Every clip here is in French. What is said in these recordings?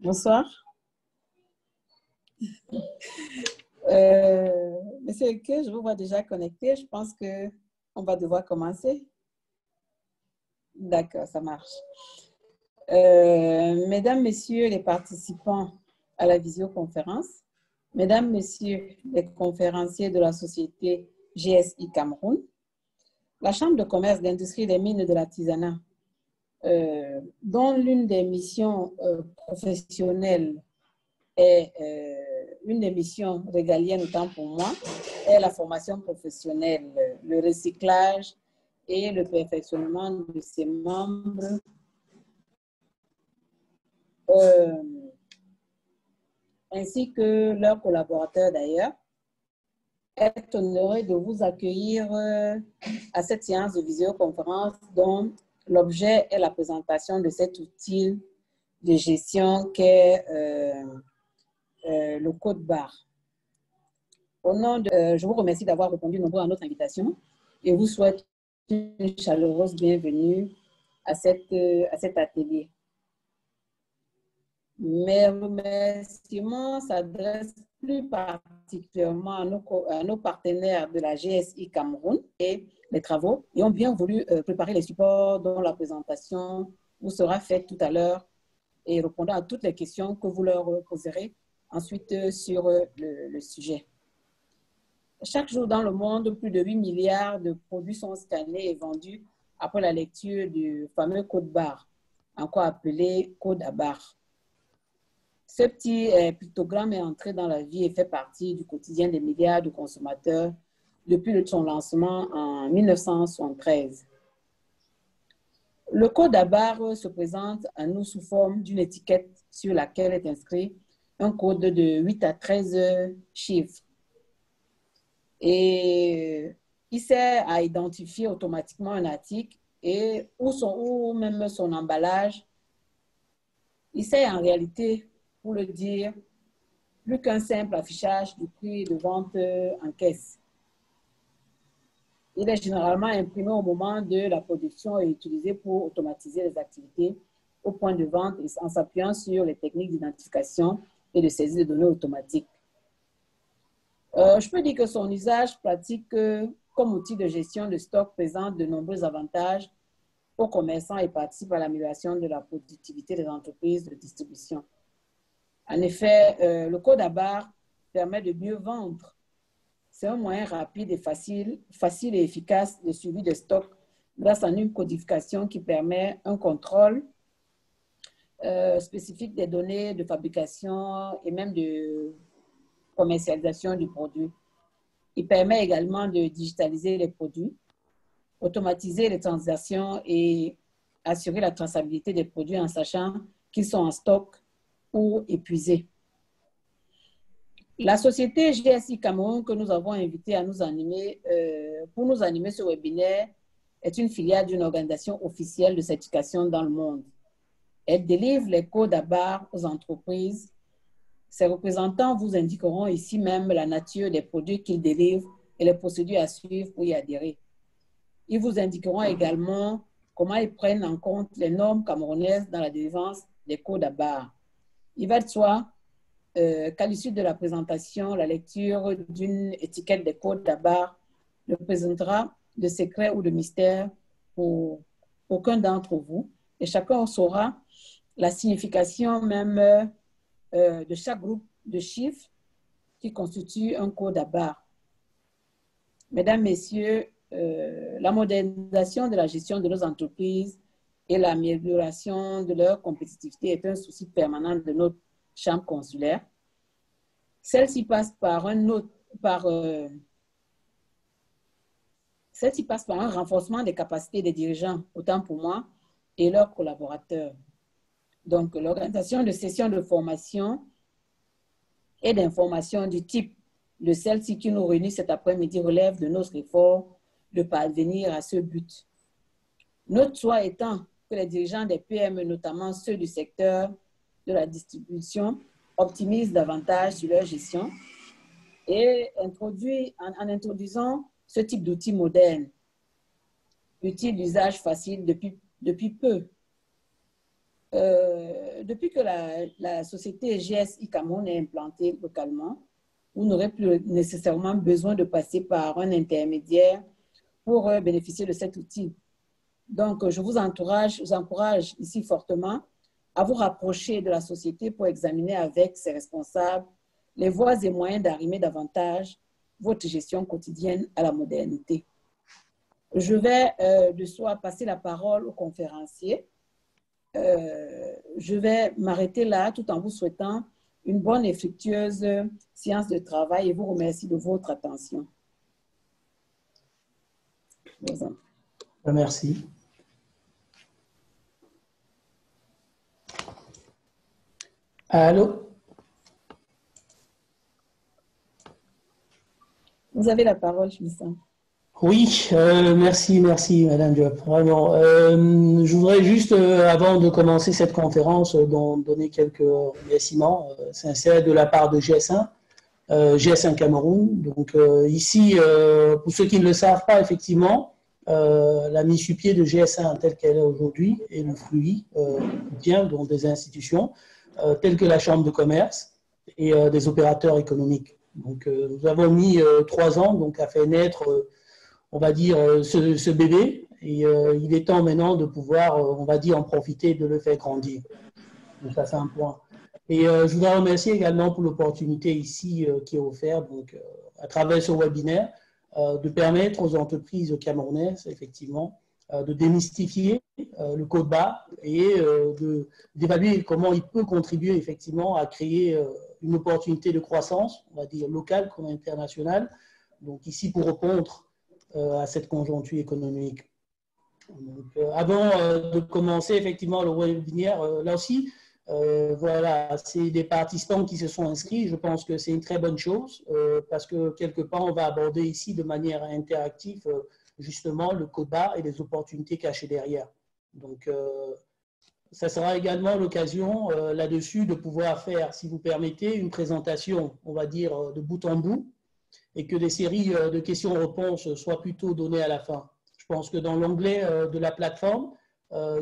Bonsoir. Monsieur Eke, je vous vois déjà connecté. Je pense qu'on va devoir commencer. D'accord, ça marche. Mesdames, Messieurs les participants à la visioconférence, Mesdames, Messieurs les conférenciers de la société GSI Cameroun, la Chambre de commerce, d'industrie des mines et de l'artisanat, dont l'une des missions professionnelles est une des missions régaliennes autant pour moi, est la formation professionnelle, le recyclage et le perfectionnement de ses membres, ainsi que leurs collaborateurs d'ailleurs, est honoré de vous accueillir à cette séance de visioconférence dont l'objet est la présentation de cet outil de gestion qu'est le code barre. Au nom de, je vous remercie d'avoir répondu nombreux à notre invitation et vous souhaite une chaleureuse bienvenue à cet atelier. Mes remerciements s'adressent plus particulièrement à nos partenaires de la GSI Cameroun et les travaux et ont bien voulu préparer les supports dont la présentation vous sera faite tout à l'heure et répondant à toutes les questions que vous leur poserez ensuite sur le sujet. Chaque jour dans le monde, plus de 8 milliards de produits sont scannés et vendus après la lecture du fameux code barre, encore appelé code à barre. Ce petit pictogramme est entré dans la vie et fait partie du quotidien des milliards de consommateurs depuis son lancement en 1973. Le code à barre se présente à nous sous forme d'une étiquette sur laquelle est inscrit un code de 8 à 13 chiffres. Et il sert à identifier automatiquement un article et ou même son emballage. Il sert en réalité, pour le dire, plus qu'un simple affichage du prix de vente en caisse. Il est généralement imprimé au moment de la production et utilisé pour automatiser les activités au point de vente en s'appuyant sur les techniques d'identification et de saisie de données automatiques. Je peux dire que son usage pratique comme outil de gestion de stock présente de nombreux avantages aux commerçants et participe à l'amélioration de la productivité des entreprises de distribution. En effet, le code à barre permet de mieux vendre. C'est un moyen rapide et facile et efficace de suivi de stock grâce à une codification qui permet un contrôle spécifique des données de fabrication et même de commercialisation du produit. Il permet également de digitaliser les produits, automatiser les transactions et assurer la traçabilité des produits en sachant qu'ils sont en stock ou épuisés. La société GSI Cameroun que nous avons invité à nous animer, pour nous animer ce webinaire, est une filiale d'une organisation officielle de certification dans le monde. Elle délivre les codes à barre aux entreprises. Ses représentants vous indiqueront ici même la nature des produits qu'ils délivrent et les procédures à suivre pour y adhérer. Ils vous indiqueront également comment ils prennent en compte les normes camerounaises dans la délivrance des codes à barre. Il va de soi qu'à l'issue de la présentation, la lecture d'une étiquette des codes à barre ne présentera de secret ou de mystère pour aucun d'entre vous et chacun saura la signification même de chaque groupe de chiffres qui constitue un code à barre. Mesdames, Messieurs, la modernisation de la gestion de nos entreprises et l'amélioration de leur compétitivité est un souci permanent de notre chambre consulaire. Celle-ci passe par un renforcement des capacités des dirigeants, autant pour moi et leurs collaborateurs. Donc, l'organisation de sessions de formation et d'information du type de celle-ci qui nous réunit cet après-midi relève de notre effort de parvenir à ce but. Notre souhait étant que les dirigeants des PME, notamment ceux du secteur de la distribution, optimisent davantage sur leur gestion et en introduisant ce type d'outils modernes, outils d'usage facile depuis peu. Depuis que la société GSI Cameroun est implantée localement, vous n'aurez plus nécessairement besoin de passer par un intermédiaire pour bénéficier de cet outil. Donc, je vous encourage ici fortement à vous rapprocher de la société pour examiner avec ses responsables les voies et moyens d'arrimer davantage votre gestion quotidienne à la modernité. Je vais de soi passer la parole au conférencier. Je vais m'arrêter là tout en vous souhaitant une bonne et fructueuse séance de travail et vous remercie de votre attention. Merci. Allô? Vous avez la parole, Chimissa. Oui, merci, Madame Diop. Vraiment, je voudrais juste, avant de commencer cette conférence, donner quelques remerciements sincères de la part de GS1, GS1 Cameroun. Donc ici, pour ceux qui ne le savent pas, effectivement, la mise sur pied de GS1 telle qu'elle est aujourd'hui est le fruit vient donc des institutions telles que la Chambre de commerce et des opérateurs économiques. Donc nous avons mis 3 ans donc, à faire naître on va dire, ce bébé, et il est temps maintenant de pouvoir, on va dire, en profiter, de le faire grandir. Donc ça, c'est un point. Et je voudrais remercier également pour l'opportunité ici qui est offerte, donc à travers ce webinaire, de permettre aux entreprises camerounaises, effectivement, de démystifier le code barre et d'évaluer comment il peut contribuer, effectivement, à créer une opportunité de croissance, on va dire, locale comme internationale. Donc ici, pour répondre à cette conjoncture économique. Donc, avant de commencer effectivement le webinaire, là aussi, voilà, c'est des participants qui se sont inscrits. Je pense que c'est une très bonne chose parce que quelque part, on va aborder ici de manière interactive justement le code barre et les opportunités cachées derrière. Donc, ça sera également l'occasion là-dessus de pouvoir faire, si vous permettez, une présentation, on va dire, de bout en bout, et que des séries de questions-réponses soient plutôt données à la fin. Je pense que dans l'onglet de la plateforme,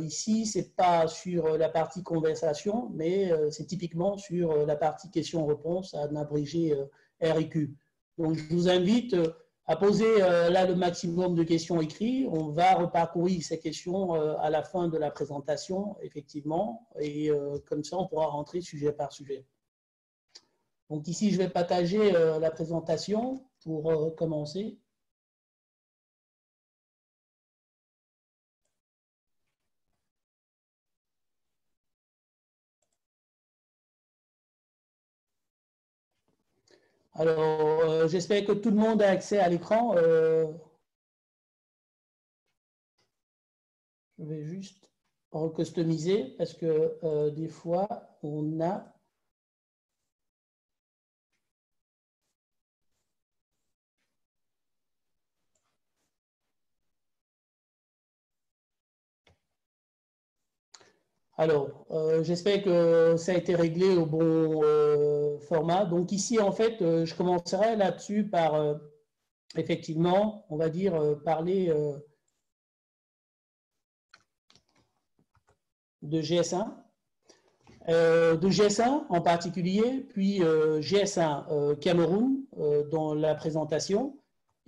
ici, ce n'est pas sur la partie conversation, mais c'est typiquement sur la partie questions-réponses à un abrégé RQ. Donc, je vous invite à poser là le maximum de questions écrites. On va reparcourir ces questions à la fin de la présentation, effectivement, et comme ça, on pourra rentrer sujet par sujet. Donc ici, je vais partager la présentation pour commencer. Alors, j'espère que tout le monde a accès à l'écran. Je vais juste recustomiser parce que des fois, on a... Alors, j'espère que ça a été réglé au bon format. Donc ici, en fait, je commencerai là-dessus par, effectivement, on va dire, parler de GS1. De GS1 en particulier, puis GS1 Cameroun dans la présentation,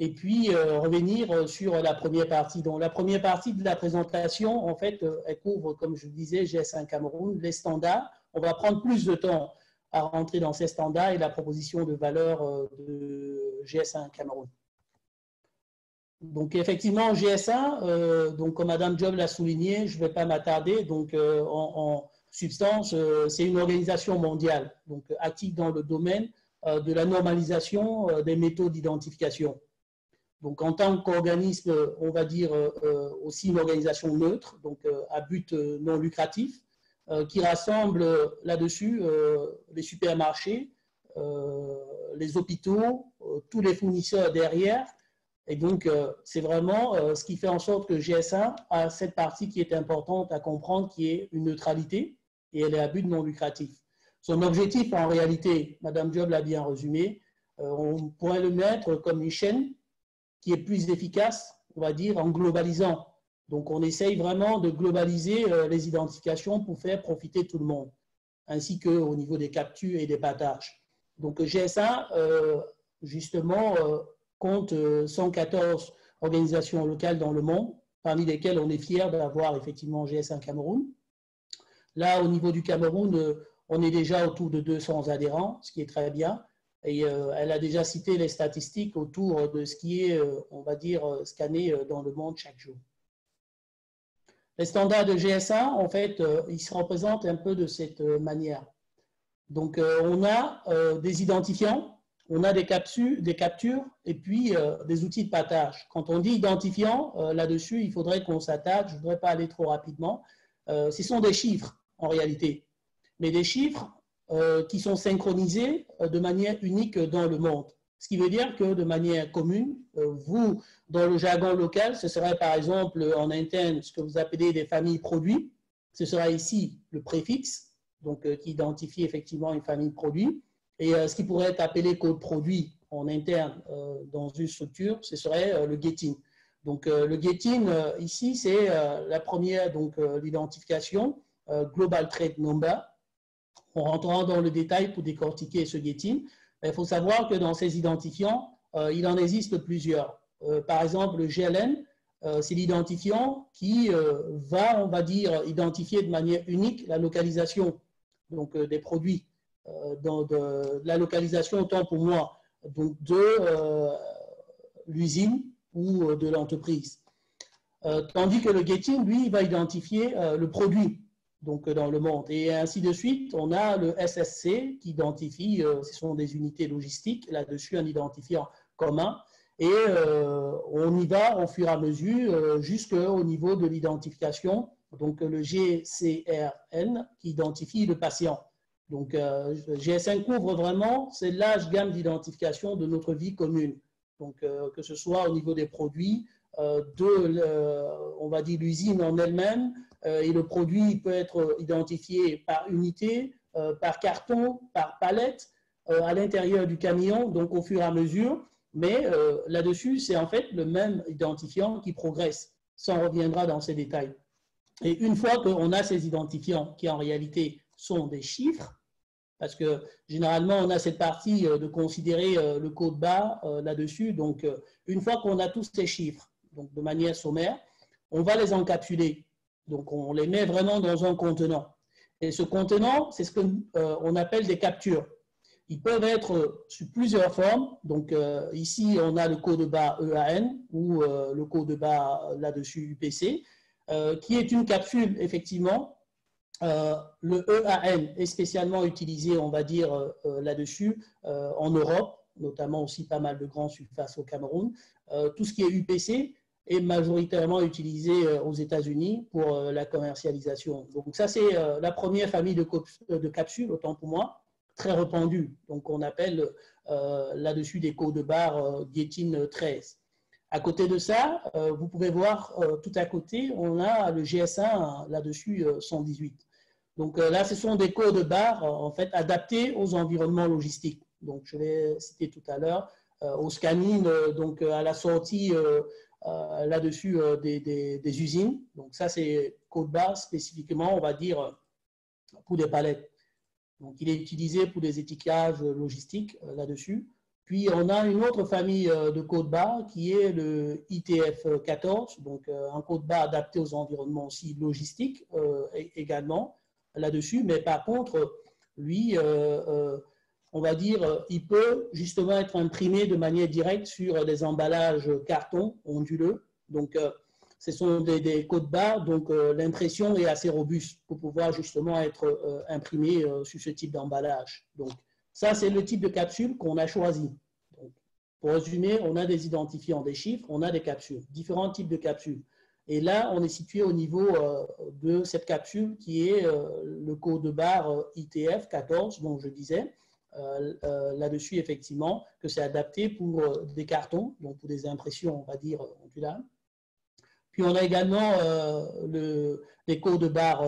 et puis revenir sur la première partie. Donc la première partie de la présentation, en fait, elle couvre, comme je disais, GS1 Cameroun, les standards. On va prendre plus de temps à rentrer dans ces standards et la proposition de valeur de GS1 Cameroun. Donc effectivement, GS1, donc comme Madame Diop l'a souligné, je ne vais pas m'attarder, donc en substance, c'est une organisation mondiale, donc active dans le domaine de la normalisation des méthodes d'identification. Donc en tant qu'organisme, on va dire aussi une organisation neutre, donc à but non lucratif, qui rassemble là-dessus les supermarchés, les hôpitaux, tous les fournisseurs derrière. Et donc, c'est vraiment ce qui fait en sorte que GS1 a cette partie qui est importante à comprendre, qui est une neutralité, et elle est à but non lucratif. Son objectif, en réalité, Madame Diop l'a bien résumé, on pourrait le mettre comme une chaîne qui est plus efficace, on va dire, en globalisant Donc, on essaye vraiment de globaliser les identifications pour faire profiter tout le monde, ainsi qu'au niveau des captures et des partages. Donc, GS1, justement, compte 114 organisations locales dans le monde, parmi lesquelles on est fier d'avoir effectivement GS1 Cameroun. Là, au niveau du Cameroun, on est déjà autour de 200 adhérents, ce qui est très bien. Et elle a déjà cité les statistiques autour de ce qui est, on va dire, scanné dans le monde chaque jour. Les standards de GS1, en fait, ils se représentent un peu de cette manière. Donc, on a des identifiants, on a des captures et puis des outils de partage. Quand on dit identifiant, là-dessus, il faudrait qu'on s'attaque, je ne voudrais pas aller trop rapidement. Ce sont des chiffres, en réalité, mais des chiffres qui sont synchronisés de manière unique dans le monde. Ce qui veut dire que de manière commune, vous, dans le jargon local, ce serait par exemple en interne ce que vous appelez des familles produits. Ce sera ici le préfixe, donc qui identifie effectivement une famille de produits. Et ce qui pourrait être appelé code produit en interne dans une structure, ce serait le getting. Donc le getting ici, c'est la première, donc l'identification Global Trade Number. On rentrera dans le détail pour décortiquer ce getting. Il faut savoir que dans ces identifiants, il en existe plusieurs. Par exemple, le GLN, c'est l'identifiant qui va, on va dire, identifier de manière unique la localisation donc, des produits. De la localisation, autant pour moi, donc de l'usine ou de l'entreprise. Tandis que le getting, lui, va identifier le produit donc, dans le monde. Et ainsi de suite, on a le SSC qui identifie, ce sont des unités logistiques, là-dessus un identifiant commun. Et on y va au fur et à mesure jusqu'au niveau de l'identification, donc le GCRN qui identifie le patient. Donc, GS1 couvre vraiment, c'est large gamme d'identification de notre vie commune. Donc, que ce soit au niveau des produits, on va dire l'usine en elle-même, et le produit peut être identifié par unité, par carton, par palette, à l'intérieur du camion, donc au fur et à mesure. Mais là-dessus, c'est en fait le même identifiant qui progresse. Ça, on reviendra dans ces détails. Et une fois qu'on a ces identifiants qui en réalité sont des chiffres, parce que généralement, on a cette partie de considérer le code barre là-dessus. Donc, une fois qu'on a tous ces chiffres, donc de manière sommaire, on va les encapsuler. Donc, on les met vraiment dans un contenant. Et ce contenant, c'est ce qu'on appelle des captures. Ils peuvent être sous plusieurs formes. Donc, ici, on a le code barre EAN ou le code barre là-dessus UPC, qui est une capsule, effectivement. Le EAN est spécialement utilisé, on va dire, là-dessus en Europe, notamment aussi pas mal de grandes surfaces au Cameroun. Tout ce qui est UPC est majoritairement utilisé aux États-Unis pour la commercialisation. Donc ça, c'est la première famille de capsules, autant pour moi, très répandue. Donc on appelle là-dessus des codes barres Getting 13. À côté de ça, vous pouvez voir tout à côté, on a le GS1 là-dessus 118. Donc là, ce sont des codes barres en fait adaptés aux environnements logistiques. Donc je l'ai cité tout à l'heure, au scanning, donc à la sortie là-dessus des usines. Donc ça, c'est code barre spécifiquement, on va dire, pour des palettes. Donc il est utilisé pour des étiquetages logistiques là-dessus. Puis, on a une autre famille de codes barres qui est le ITF14, donc un code barre adapté aux environnements aussi logistiques également là-dessus. Mais par contre, lui, on va dire, il peut justement être imprimé de manière directe sur des emballages carton onduleux. Donc, ce sont des codes barres, donc l'impression est assez robuste pour pouvoir justement être imprimé sur ce type d'emballage. Donc, ça, c'est le type de capsule qu'on a choisi. Donc, pour résumer, on a des identifiants, des chiffres, on a des capsules, différents types de capsules. Et là, on est situé au niveau de cette capsule qui est le code barre ITF 14, dont je disais là-dessus, effectivement, que c'est adapté pour des cartons, donc pour des impressions, on va dire, ondulables. Puis on a également les codes barres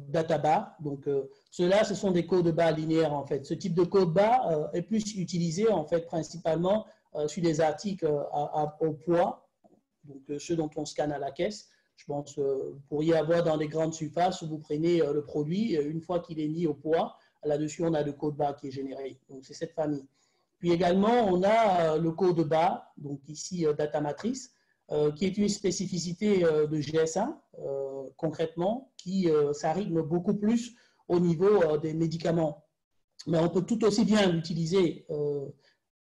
data bar. Donc ceux-là, ce sont des codes barres linéaires en fait. Ce type de code barre est plus utilisé en fait principalement sur des articles au poids, donc ceux dont on scanne à la caisse. Je pense que vous pourriez avoir dans les grandes surfaces où vous prenez le produit, une fois qu'il est mis au poids, là-dessus, on a le code barre qui est généré. Donc, c'est cette famille. Puis également, on a le code barre, donc ici, data matrice, qui est une spécificité de GS1, concrètement, qui s'arrive beaucoup plus au niveau des médicaments. Mais on peut tout aussi bien l'utiliser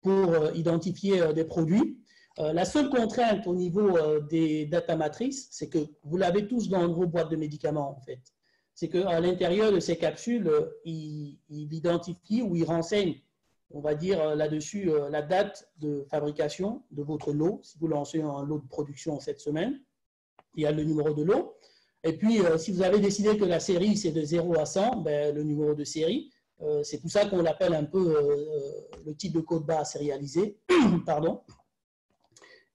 pour identifier des produits. La seule contrainte au niveau des data matrices, c'est que vous l'avez tous dans vos boîtes de médicaments, en fait. C'est qu'à l'intérieur de ces capsules, il identifie ou il renseigne, on va dire là-dessus, la date de fabrication de votre lot. Si vous lancez un lot de production cette semaine, il y a le numéro de lot. Et puis, si vous avez décidé que la série, c'est de 0 à 100, ben, le numéro de série. C'est pour ça qu'on l'appelle un peu le type de code barre sérialisé. Pardon.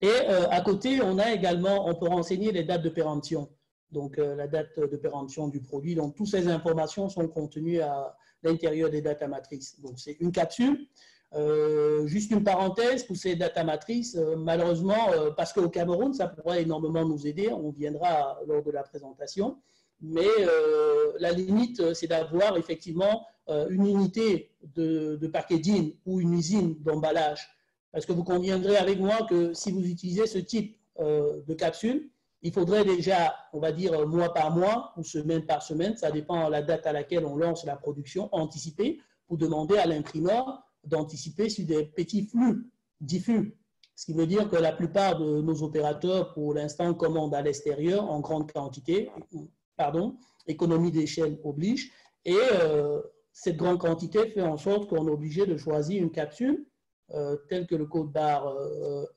Et à côté, on a également, on peut renseigner les dates de péremption. Donc, la date de péremption du produit. Donc, toutes ces informations sont contenues à l'intérieur des data matrices. Donc, c'est une capsule. Juste une parenthèse pour ces data matrices. Malheureusement, parce qu'au Cameroun, ça pourrait énormément nous aider. On viendra lors de la présentation. Mais la limite, c'est d'avoir effectivement une unité de packaging ou une usine d'emballage. Parce que vous conviendrez avec moi que si vous utilisez ce type de capsule, il faudrait déjà, on va dire, mois par mois ou semaine par semaine, ça dépend de la date à laquelle on lance la production, anticiper pour demander à l'imprimeur d'anticiper sur des petits flux diffus. Ce qui veut dire que la plupart de nos opérateurs, pour l'instant, commandent à l'extérieur en grande quantité. Pardon, économie d'échelle oblige. Et cette grande quantité fait en sorte qu'on est obligé de choisir une capsule telle que le code barre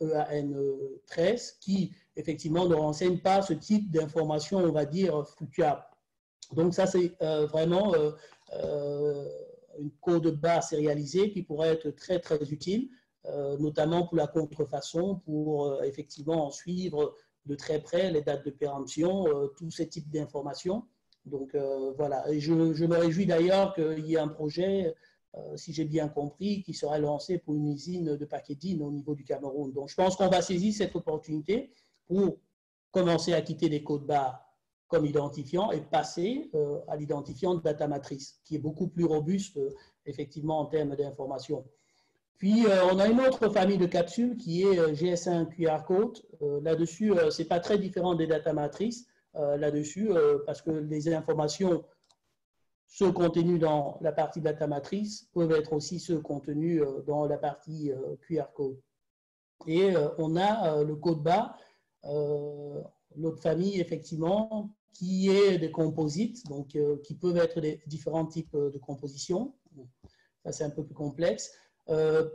EAN13 qui, effectivement, ne renseigne pas ce type d'informations, on va dire, fluctuables. Donc, ça, c'est vraiment une code barre sérialisée qui pourrait être très, très utile, notamment pour la contrefaçon, pour effectivement en suivre de très près les dates de péremption, tous ces types d'informations. Donc, voilà. Et je me réjouis d'ailleurs qu'il y ait un projet, si j'ai bien compris, qui sera lancé pour une usine de packaging au niveau du Cameroun. Donc, je pense qu'on va saisir cette opportunité pour commencer à quitter les codes barres comme identifiant et passer à l'identifiant de data matrice, qui est beaucoup plus robuste, effectivement, en termes d'information. Puis, on a une autre famille de capsules qui est GS1 QR Code. Là-dessus, ce n'est pas très différent des data matrices là-dessus, parce que les informations, ceux contenus dans la partie data matrice, peuvent être aussi ceux contenus dans la partie QR Code. Et on a le code barre, l'autre famille, effectivement, qui est des composites, donc qui peuvent être des différents types de compositions. Ça, c'est un peu plus complexe.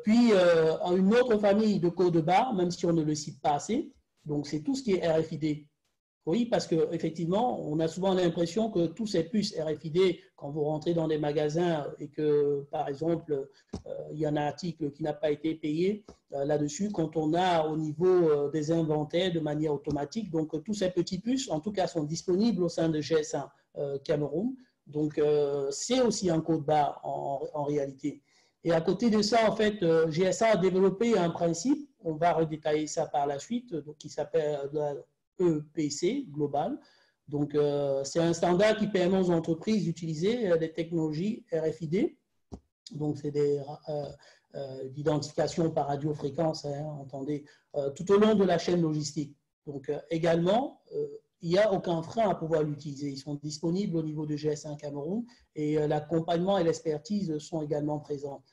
Puis, une autre famille de codes barres, même si on ne le cite pas assez, donc c'est tout ce qui est RFID. Oui, parce qu'effectivement, on a souvent l'impression que tous ces puces RFID, quand vous rentrez dans des magasins et que, par exemple, il y a un article qui n'a pas été payé là-dessus, quand on a au niveau des inventaires de manière automatique, donc tous ces petits puces, en tout cas, sont disponibles au sein de GS1 Cameroun. Donc, c'est aussi un code barre en réalité. Et à côté de ça, en fait, GS1 a développé un principe, on va redétailler ça par la suite, donc, qui s'appelle EPC, global. Donc, c'est un standard qui permet aux entreprises d'utiliser des technologies RFID. Donc, c'est des d'identification par radiofréquence, hein, entendez, tout au long de la chaîne logistique. Donc, également, il n'y a aucun frein à pouvoir l'utiliser. Ils sont disponibles au niveau de GS1 Cameroun et l'accompagnement et l'expertise sont également présents.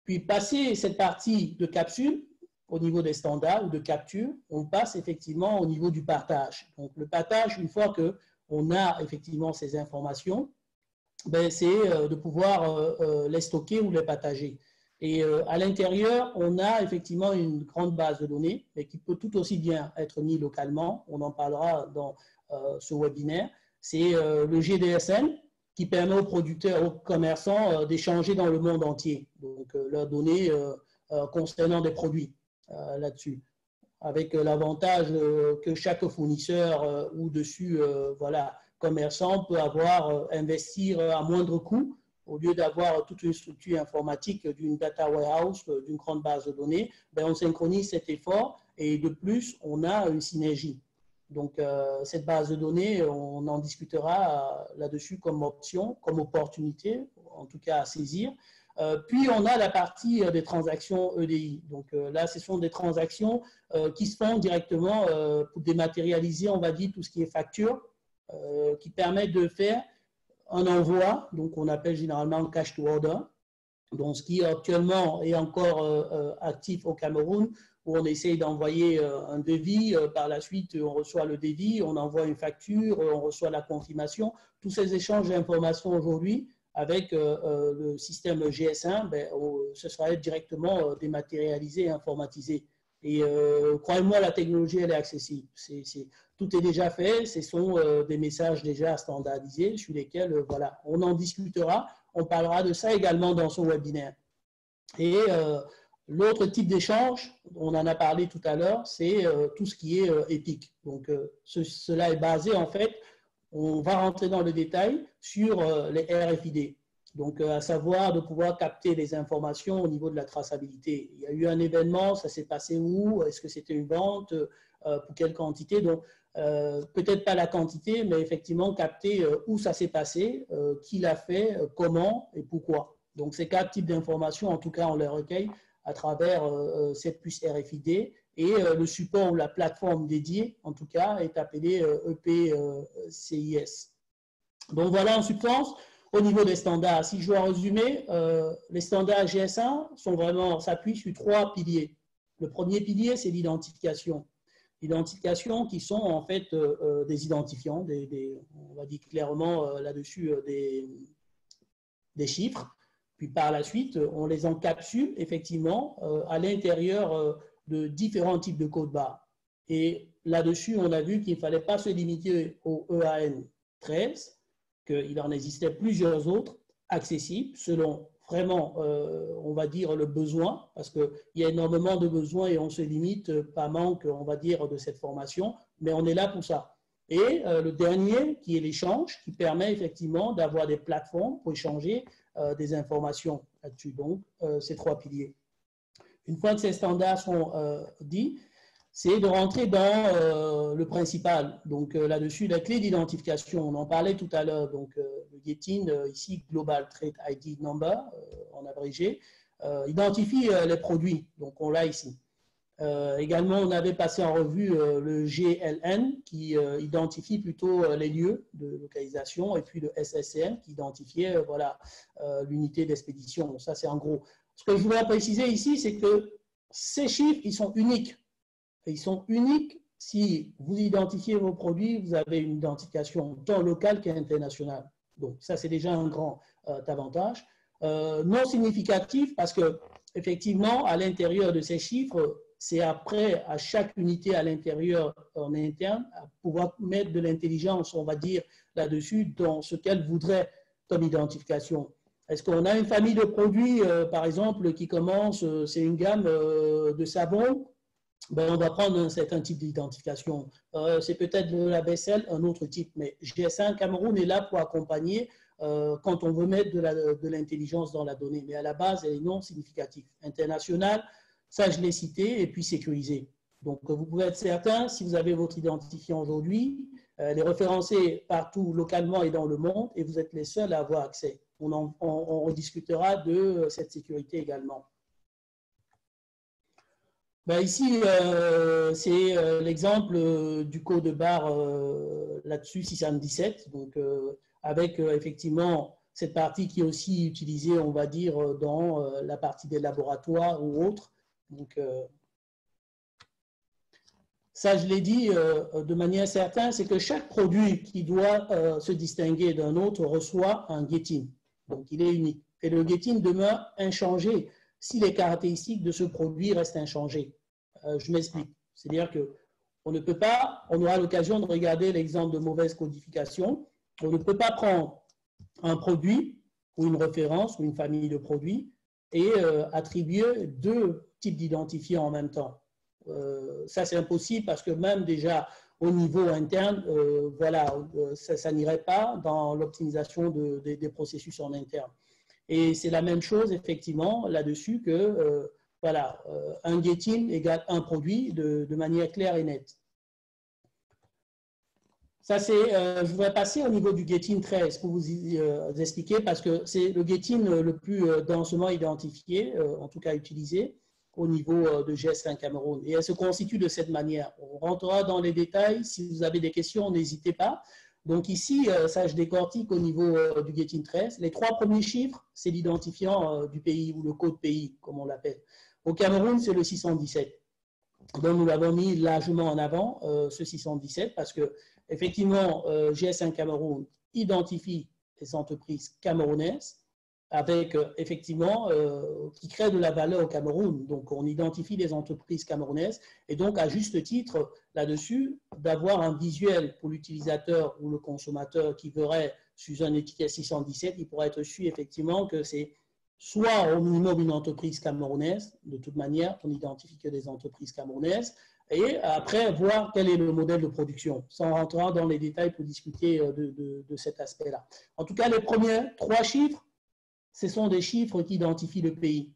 Puis, passer cette partie de capsule, au niveau des standards ou de capture, on passe effectivement au niveau du partage. Donc, le partage, une fois qu'on a effectivement ces informations, ben, c'est de pouvoir les stocker ou les partager. Et à l'intérieur, on a effectivement une grande base de données, mais qui peut tout aussi bien être mise localement. On en parlera dans ce webinaire. C'est le GDSN qui permet aux producteurs, aux commerçants d'échanger dans le monde entier. Donc, leurs données concernant des produits. Là-dessus, avec l'avantage que chaque fournisseur ou dessus, voilà, commerçant peut avoir, investir à moindre coût au lieu d'avoir toute une structure informatique d'une data warehouse, d'une grande base de données, ben on synchronise cet effort et de plus, on a une synergie. Donc, cette base de données, on en discutera là-dessus comme option, comme opportunité, en tout cas à saisir. Puis, on a la partie des transactions EDI. Donc, là, ce sont des transactions qui se font directement pour dématérialiser, on va dire, tout ce qui est facture, qui permettent de faire un envoi, donc on appelle généralement cash to order, donc ce qui actuellement est encore actif au Cameroun, où on essaye d'envoyer un devis, par la suite on reçoit le devis, on envoie une facture, on reçoit la confirmation. Tous ces échanges d'informations aujourd'hui, avec le système GS1, ben, ce sera directement dématérialisé et informatisé. Et croyez-moi, la technologie, elle est accessible. Tout est déjà fait, ce sont des messages déjà standardisés sur lesquels, voilà, on en discutera, on parlera de ça également dans son webinaire. Et l'autre type d'échange, on en a parlé tout à l'heure, c'est tout ce qui est éthique. Donc, cela est basé, en fait, on va rentrer dans le détail sur les RFID. Donc, à savoir de pouvoir capter les informations au niveau de la traçabilité. Il y a eu un événement, ça s'est passé où? Est-ce que c'était une vente? Pour quelle quantité? Donc, peut-être pas la quantité, mais effectivement capter où ça s'est passé, qui l'a fait, comment et pourquoi. Donc, ces quatre types d'informations, en tout cas, on les recueille à travers cette puce RFID et le support ou la plateforme dédiée, en tout cas, est appelé EPCIS. Donc, voilà en substance. Au niveau des standards, si je dois résumer, les standards GS1 s'appuient sur trois piliers. Le premier pilier, c'est l'identification. L'identification qui sont en fait des identifiants, on va dire clairement là-dessus des chiffres. Puis par la suite, on les encapsule effectivement à l'intérieur de différents types de codes barres. Et là-dessus, on a vu qu'il ne fallait pas se limiter au EAN 13, qu'il en existait plusieurs autres accessibles selon vraiment, on va dire, le besoin, parce qu'il y a énormément de besoins et on se limite par manque, on va dire, de cette formation, mais on est là pour ça. Et le dernier, qui est l'échange, qui permet effectivement d'avoir des plateformes pour échanger des informations là-dessus. Donc, ces trois piliers. Une fois que ces standards sont dits, c'est de rentrer dans le principal. Donc là-dessus, la clé d'identification, on en parlait tout à l'heure, donc le GETIN, ici Global Trade ID Number, en abrégé, identifie les produits, donc on l'a ici. Également, on avait passé en revue le GLN qui identifie plutôt les lieux de localisation et puis le SSCN qui identifiait voilà, l'unité d'expédition. Ça, c'est en gros. Ce que je voudrais préciser ici, c'est que ces chiffres, ils sont uniques. Ils sont uniques si vous identifiez vos produits, vous avez une identification tant locale qu'internationale. Donc, ça, c'est déjà un grand avantage. Non significatif parce que, effectivement, à l'intérieur de ces chiffres, c'est après, à chaque unité à l'intérieur, en interne, à pouvoir mettre de l'intelligence, on va dire, là-dessus, dans ce qu'elle voudrait comme identification. Est-ce qu'on a une famille de produits, par exemple, qui commence, c'est une gamme de savons? Ben, on va prendre un certain type d'identification. C'est peut-être de la vaisselle, un autre type. Mais GS1 Cameroun est là pour accompagner quand on veut mettre de l'intelligence dans la donnée. Mais à la base, elle est non significative. International, ça je l'ai cité, et puis sécurisé. Donc vous pouvez être certain, si vous avez votre identifiant aujourd'hui, elle est référencée partout, localement et dans le monde, et vous êtes les seuls à avoir accès. On rediscutera de cette sécurité également. Ben ici, c'est l'exemple du code barre là-dessus, 617, donc avec effectivement cette partie qui est aussi utilisée, on va dire, dans la partie des laboratoires ou autres. Donc, ça, je l'ai dit de manière certaine, c'est que chaque produit qui doit se distinguer d'un autre reçoit un GETIN. Donc, il est unique. Et le GETIN demeure inchangé si les caractéristiques de ce produit restent inchangées. Je m'explique. C'est-à-dire qu'on ne peut pas, on aura l'occasion de regarder l'exemple de mauvaise codification, on ne peut pas prendre un produit ou une référence ou une famille de produits et attribuer deux types d'identifiants en même temps. Ça, c'est impossible parce que même déjà au niveau interne, voilà, ça n'irait pas dans l'optimisation des processus en interne. Et c'est la même chose, effectivement, là-dessus que, voilà, un GETIN égale un produit de manière claire et nette. Ça, c'est, je voudrais passer au niveau du Gettin 13 pour vous expliquer, parce que c'est le Gettin le plus densément identifié, en tout cas utilisé, au niveau de GS1 Cameroun. Et elle se constitue de cette manière. On rentrera dans les détails. Si vous avez des questions, n'hésitez pas. Donc ici, ça, je décortique au niveau du Gettin 13. Les 3 premiers chiffres, c'est l'identifiant du pays, ou le code pays, comme on l'appelle. Au Cameroun, c'est le 617. Donc, nous l'avons mis largement en avant, ce 617, parce que effectivement, GS1 Cameroun identifie les entreprises camerounaises avec, effectivement, qui créent de la valeur au Cameroun. Donc, on identifie les entreprises camerounaises et donc, à juste titre, là-dessus, d'avoir un visuel pour l'utilisateur ou le consommateur qui verrait sur un étiquette 617, il pourrait être su, effectivement, que c'est soit au minimum une entreprise camerounaise, de toute manière, on n'identifie que des entreprises camerounaises, et après voir quel est le modèle de production, sans rentrer dans les détails pour discuter de cet aspect-là. En tout cas, les premiers 3 chiffres, ce sont des chiffres qui identifient le pays.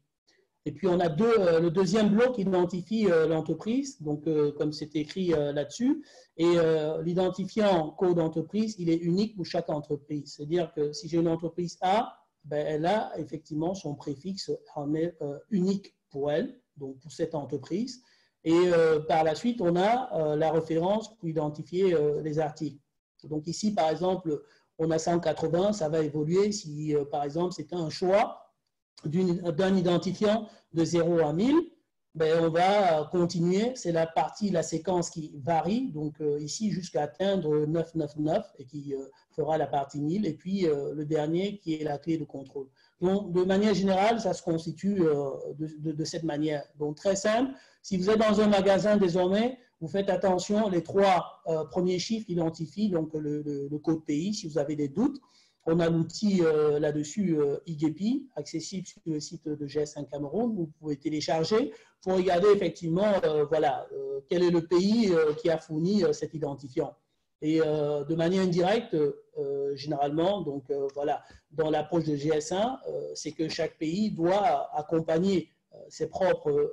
Et puis on a le deuxième bloc qui identifie l'entreprise, donc comme c'est écrit là-dessus, et l'identifiant code d'entreprise, il est unique pour chaque entreprise. C'est-à-dire que si j'ai une entreprise A, ben, elle a effectivement son préfixe en est unique pour elle, donc pour cette entreprise. Et par la suite, on a la référence pour identifier les articles. Donc ici, par exemple, on a 180, ça va évoluer si, par exemple, c'est un choix d'un identifiant de 0 à 1000. Ben, on va continuer, c'est la partie, la séquence qui varie, donc ici jusqu'à atteindre 999 et qui fera la partie 1000, et puis le dernier qui est la clé de contrôle. Donc de manière générale, ça se constitue de cette manière. Donc très simple, si vous êtes dans un magasin désormais, vous faites attention, les 3 premiers chiffres identifient donc le code pays, si vous avez des doutes. On a l'outil là-dessus IGEPI, accessible sur le site de GS1 Cameroun. Vous pouvez télécharger pour regarder effectivement voilà, quel est le pays qui a fourni cet identifiant. Et de manière indirecte, généralement, donc voilà, dans l'approche de GS1, c'est que chaque pays doit accompagner ses propres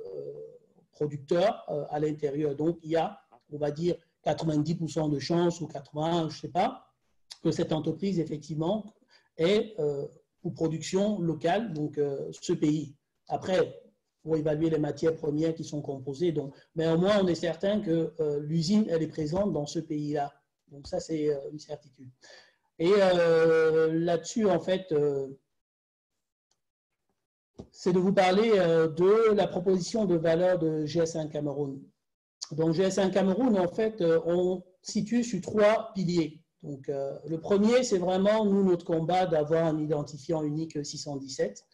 producteurs à l'intérieur. Donc il y a, on va dire, 90% de chances ou 80%, je ne sais pas, que cette entreprise, effectivement, est pour production locale, donc ce pays. Après, pour évaluer les matières premières qui sont composées, donc, mais au moins, on est certain que l'usine, elle est présente dans ce pays-là. Donc ça, c'est une certitude. Et là-dessus, en fait, c'est de vous parler de la proposition de valeur de GS1 Cameroun. Donc GS1 Cameroun, en fait, on situe sur 3 piliers. Donc, le premier, c'est vraiment, nous, notre combat d'avoir un identifiant unique 617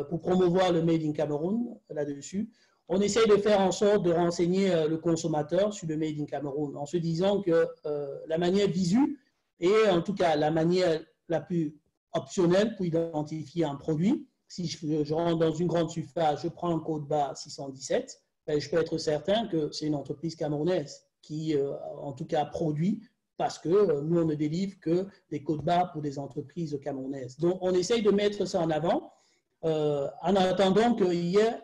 pour promouvoir le Made in Cameroun là-dessus. On essaye de faire en sorte de renseigner le consommateur sur le Made in Cameroun en se disant que la manière visuelle est en tout cas la manière la plus optionnelle pour identifier un produit. Si je rentre dans une grande surface, je prends un code barre 617, ben, je peux être certain que c'est une entreprise camerounaise qui, en tout cas, produit, parce que nous, on ne délivre que des codes barres pour des entreprises camerounaises. Donc, on essaye de mettre ça en avant en attendant qu'il y ait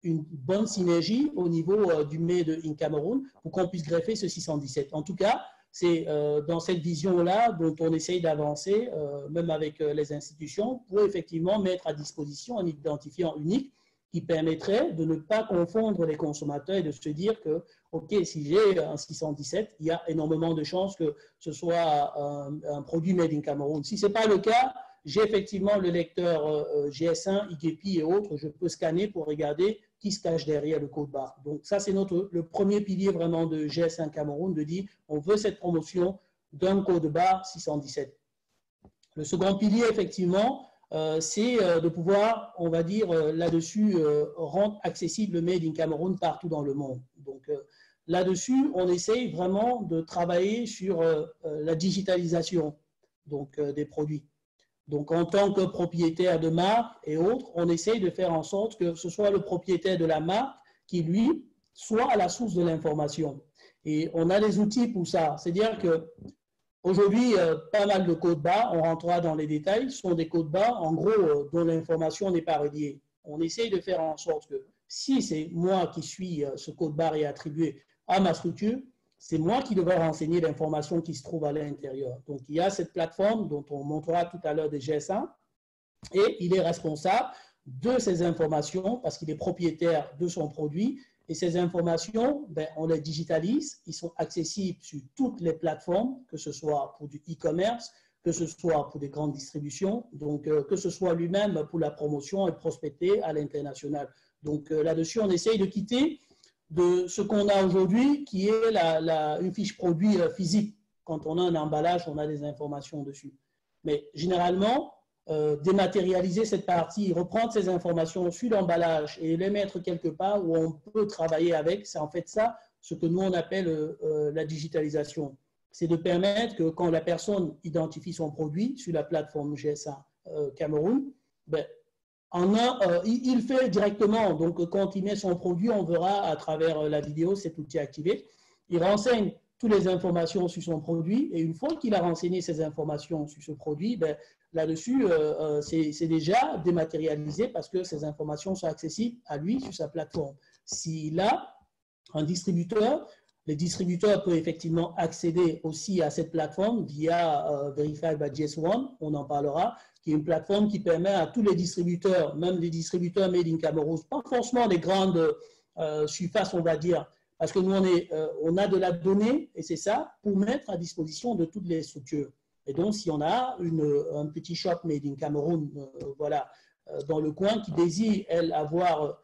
une bonne synergie au niveau du Made in Cameroun pour qu'on puisse greffer ce 617. En tout cas, c'est dans cette vision-là dont on essaye d'avancer, même avec les institutions, pour effectivement mettre à disposition un identifiant unique qui permettrait de ne pas confondre les consommateurs et de se dire que, OK, si j'ai un 617, il y a énormément de chances que ce soit un produit Made in Cameroun. Si ce n'est pas le cas, j'ai effectivement le lecteur GS1, IGEPI et autres, je peux scanner pour regarder qui se cache derrière le code barre. Donc ça, c'est le premier pilier vraiment de GS1 Cameroun, de dire on veut cette promotion d'un code barre 617. Le second pilier, effectivement, c'est de pouvoir, on va dire, là-dessus, rendre accessible le Made in Cameroun partout dans le monde. Donc là-dessus, on essaye vraiment de travailler sur la digitalisation donc, des produits. Donc, en tant que propriétaire de marque et autres, on essaye de faire en sorte que ce soit le propriétaire de la marque qui, lui, soit à la source de l'information. Et on a des outils pour ça. C'est-à-dire que aujourd'hui, pas mal de codes barres, on rentrera dans les détails, sont des codes barres, en gros, dont l'information n'est pas reliée. On essaye de faire en sorte que si c'est moi qui suis ce code barre est attribué à ma structure, c'est moi qui devrais renseigner l'information qui se trouve à l'intérieur. Donc, il y a cette plateforme dont on montrera tout à l'heure des GS1 et il est responsable de ces informations parce qu'il est propriétaire de son produit. Et ces informations, ben, on les digitalise, ils sont accessibles sur toutes les plateformes, que ce soit pour du e-commerce, que ce soit pour des grandes distributions, donc que ce soit lui-même pour la promotion et prospecter à l'international. Donc là-dessus, on essaye de quitter de ce qu'on a aujourd'hui, qui est une fiche produit physique. Quand on a un emballage, on a des informations dessus. Mais généralement, dématérialiser cette partie, reprendre ces informations sur l'emballage et les mettre quelque part où on peut travailler avec, c'est en fait ça, ce que nous on appelle la digitalisation. C'est de permettre que quand la personne identifie son produit sur la plateforme GS1 Cameroun, ben, il fait directement. Donc, quand il met son produit, on verra à travers la vidéo cet outil activé. Il renseigne toutes les informations sur son produit et une fois qu'il a renseigné ces informations sur ce produit, ben, là-dessus, c'est déjà dématérialisé parce que ces informations sont accessibles à lui sur sa plateforme. S'il a un distributeur, les distributeurs peuvent effectivement accéder aussi à cette plateforme via Verify by GS1, on en parlera, qui est une plateforme qui permet à tous les distributeurs, même les distributeurs made in Cameroun, pas forcément des grandes surfaces, on va dire, parce que nous, on a de la donnée, et c'est ça, pour mettre à disposition de toutes les structures. Et donc, si on a un petit shop made in Cameroun, voilà, dans le coin, qui désire, elle, avoir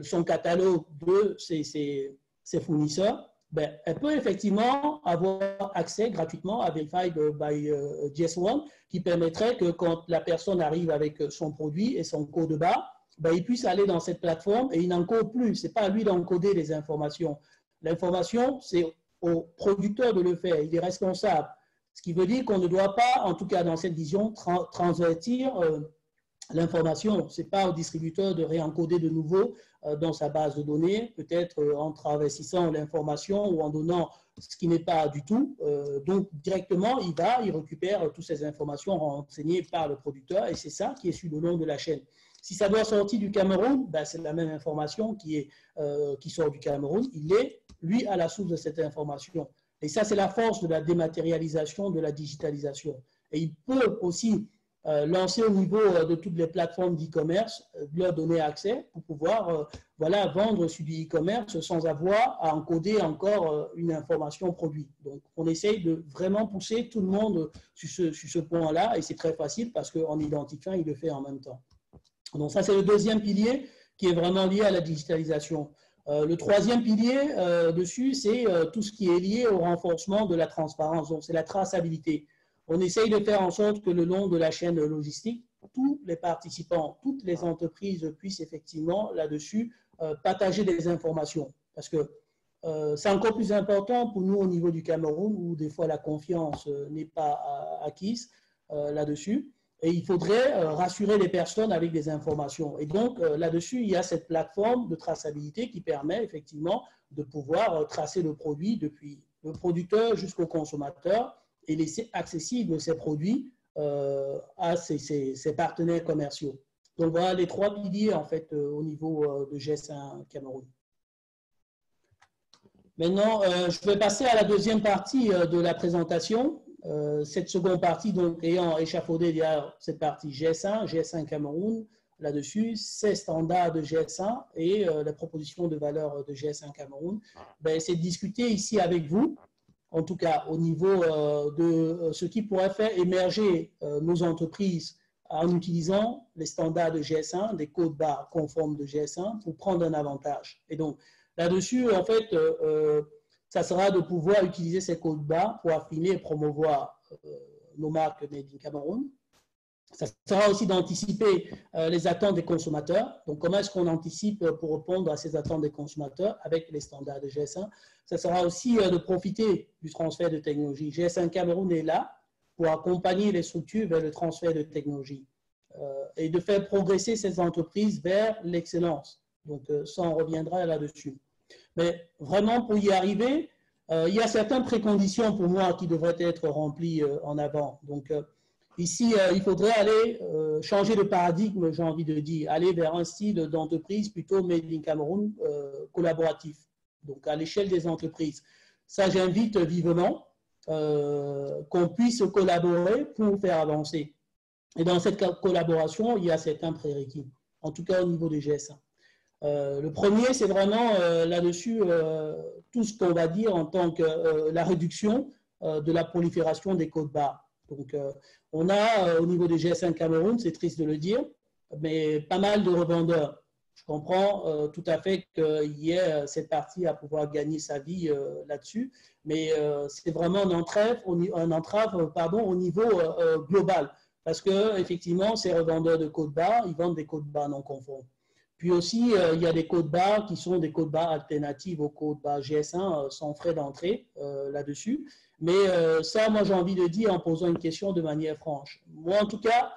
son catalogue de ses fournisseurs, ben, elle peut effectivement avoir accès gratuitement à Verify by GS1 qui permettrait que quand la personne arrive avec son produit et son code barre, ben, il puisse aller dans cette plateforme et il n'encode plus. Ce n'est pas à lui d'encoder les informations. L'information, c'est au producteur de le faire. Il est responsable. Ce qui veut dire qu'on ne doit pas, en tout cas dans cette vision, transvertir l'information. Ce n'est pas au distributeur de réencoder de nouveau dans sa base de données, peut-être en travestissant l'information ou en donnant ce qui n'est pas du tout. Donc, directement, il récupère toutes ces informations renseignées par le producteur et c'est ça qui est sur le long de la chaîne. Si ça doit sortir du Cameroun, ben, c'est la même information qui sort du Cameroun. Il est, lui, à la source de cette information. Et ça, c'est la force de la dématérialisation, de la digitalisation. Et il peut aussi lancer au niveau de toutes les plateformes d'e-commerce, leur donner accès pour pouvoir voilà, vendre sur du e-commerce sans avoir à encoder encore une information produit. Donc, on essaye de vraiment pousser tout le monde sur ce point-là et c'est très facile parce qu'en identifiant, il le fait en même temps. Donc, ça, c'est le deuxième pilier qui est vraiment lié à la digitalisation. Le troisième pilier dessus, c'est tout ce qui est lié au renforcement de la transparence. Donc, c'est la traçabilité. On essaye de faire en sorte que le long de la chaîne logistique, tous les participants, toutes les entreprises puissent effectivement là-dessus partager des informations. Parce que c'est encore plus important pour nous au niveau du Cameroun où des fois la confiance n'est pas acquise là-dessus. Et il faudrait rassurer les personnes avec des informations. Et donc, là-dessus, il y a cette plateforme de traçabilité qui permet effectivement de pouvoir tracer le produit depuis le producteur jusqu'au consommateur et laisser accessible ces produits à ses partenaires commerciaux. Donc, voilà les trois piliers, en fait, au niveau de GS1 Cameroun. Maintenant, je vais passer à la deuxième partie de la présentation. Cette seconde partie, donc, ayant échafaudé derrière cette partie GS1 Cameroun, là-dessus, ces standards de GS1 et la proposition de valeur de GS1 Cameroun, ben, c'est de discuter ici avec vous, en tout cas au niveau de ce qui pourrait faire émerger nos entreprises en utilisant les standards de GS1, des codes barres conformes de GS1 pour prendre un avantage. Et donc, là-dessus, en fait, ça sera de pouvoir utiliser ces codes barres pour affiner et promouvoir nos marques Made in Cameroun. Ça sera aussi d'anticiper les attentes des consommateurs. Donc, comment est-ce qu'on anticipe pour répondre à ces attentes des consommateurs avec les standards de GS1? Ça sera aussi de profiter du transfert de technologie. GS1 Cameroun est là pour accompagner les structures vers le transfert de technologie et de faire progresser ces entreprises vers l'excellence. Donc, ça, on reviendra là-dessus. Mais vraiment, pour y arriver, il y a certaines préconditions pour moi qui devraient être remplies en avant. Donc, ici, il faudrait aller changer de paradigme, j'ai envie de dire, aller vers un style d'entreprise plutôt Made in Cameroun collaboratif, donc à l'échelle des entreprises. ça, j'invite vivement qu'on puisse collaborer pour faire avancer. Et dans cette collaboration, il y a certains prérequis, en tout cas au niveau des GS1. Le premier, c'est vraiment là-dessus tout ce qu'on va dire en tant que la réduction de la prolifération des codes barres. Donc, on a au niveau des GS1 Cameroun, c'est triste de le dire, mais pas mal de revendeurs. Je comprends tout à fait qu'il y ait cette partie à pouvoir gagner sa vie là-dessus, mais c'est vraiment une entrave au niveau global, parce que effectivement, ces revendeurs de codes barres, ils vendent des codes barres non conformes. Puis aussi, il y a des codes barres qui sont des codes barres alternatives aux codes barres GS1 sans frais d'entrée là-dessus. Mais ça, moi, j'ai envie de dire en posant une question de manière franche. Moi, en tout cas,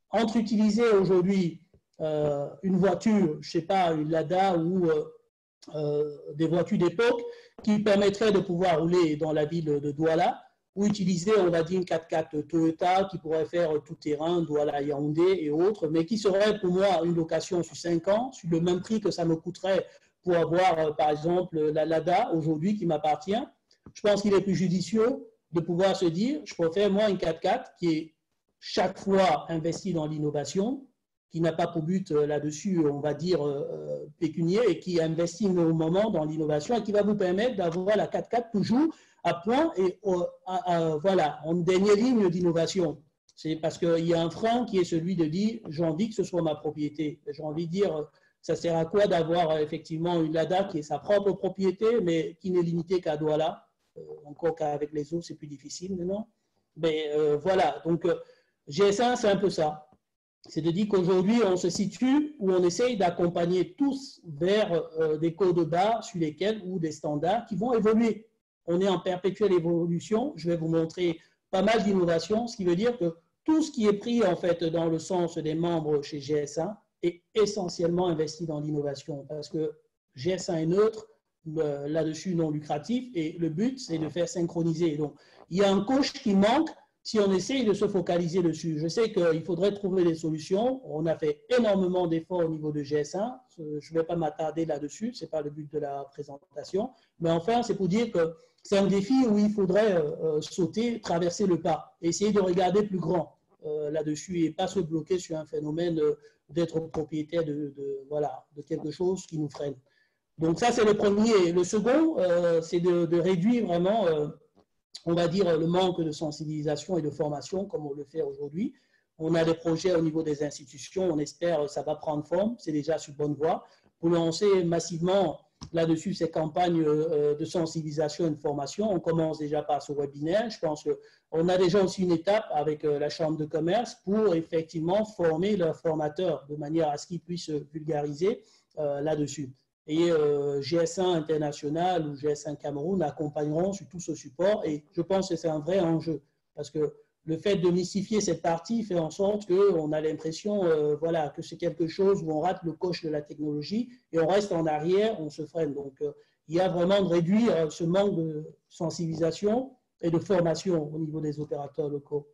entre utiliser aujourd'hui une voiture, je ne sais pas, une Lada ou des voitures d'époque qui permettraient de pouvoir rouler dans la ville de Douala, ou utiliser, on va dire, une 4x4 Toyota qui pourrait faire tout terrain, Douala, Yaoundé et autres, mais qui serait pour moi une location sur 5 ans, sur le même prix que ça me coûterait pour avoir, par exemple, la Lada aujourd'hui qui m'appartient. Je pense qu'il est plus judicieux de pouvoir se dire, je préfère moi une 4x4 qui est chaque fois investie dans l'innovation, qui n'a pas pour but là-dessus, on va dire, pécunier, et qui investit au moment dans l'innovation et qui va vous permettre d'avoir la 4x4 toujours à point et voilà, en dernière ligne d'innovation. C'est parce qu'il y a un frein qui est celui de dire, j'ai envie que ce soit ma propriété. J'ai envie de dire, ça sert à quoi d'avoir effectivement une Lada qui est sa propre propriété, mais qui n'est limitée qu'à Douala. Encore qu'avec les autres, c'est plus difficile maintenant. Mais voilà, donc GS1, c'est un peu ça. C'est de dire qu'aujourd'hui, on se situe où on essaye d'accompagner tous vers des codes barres sur lesquels ou des standards qui vont évoluer. On est en perpétuelle évolution. Je vais vous montrer pas mal d'innovations, ce qui veut dire que tout ce qui est pris en fait dans le sens des membres chez GS1 est essentiellement investi dans l'innovation parce que GS1 est neutre, là-dessus non lucratif et le but c'est de faire synchroniser. Donc il y a un coach qui manque si on essaye de se focaliser dessus. Je sais qu'il faudrait trouver des solutions. On a fait énormément d'efforts au niveau de GS1. Je ne vais pas m'attarder là-dessus. Ce n'est pas le but de la présentation. Mais enfin, c'est pour dire que c'est un défi où il faudrait sauter, traverser le pas, essayer de regarder plus grand là-dessus et pas se bloquer sur un phénomène d'être propriétaire voilà, de quelque chose qui nous freine. Donc ça, c'est le premier. Le second, c'est de réduire vraiment on va dire, le manque de sensibilisation et de formation, comme on le fait aujourd'hui. On a des projets au niveau des institutions, on espère que ça va prendre forme, c'est déjà sur bonne voie, pour lancer massivement là-dessus ces campagnes de sensibilisation et de formation. On commence déjà par ce webinaire. Je pense qu'on a déjà aussi une étape avec la Chambre de commerce pour effectivement former leurs formateurs de manière à ce qu'ils puissent vulgariser là-dessus. Et GS1 International ou GS1 Cameroun accompagneront sur tout ce support et je pense que c'est un vrai enjeu parce que le fait de mystifier cette partie fait en sorte qu'on a l'impression voilà, que c'est quelque chose où on rate le coche de la technologie et on reste en arrière, on se freine. Donc il y a vraiment de réduire ce manque de sensibilisation et de formation au niveau des opérateurs locaux.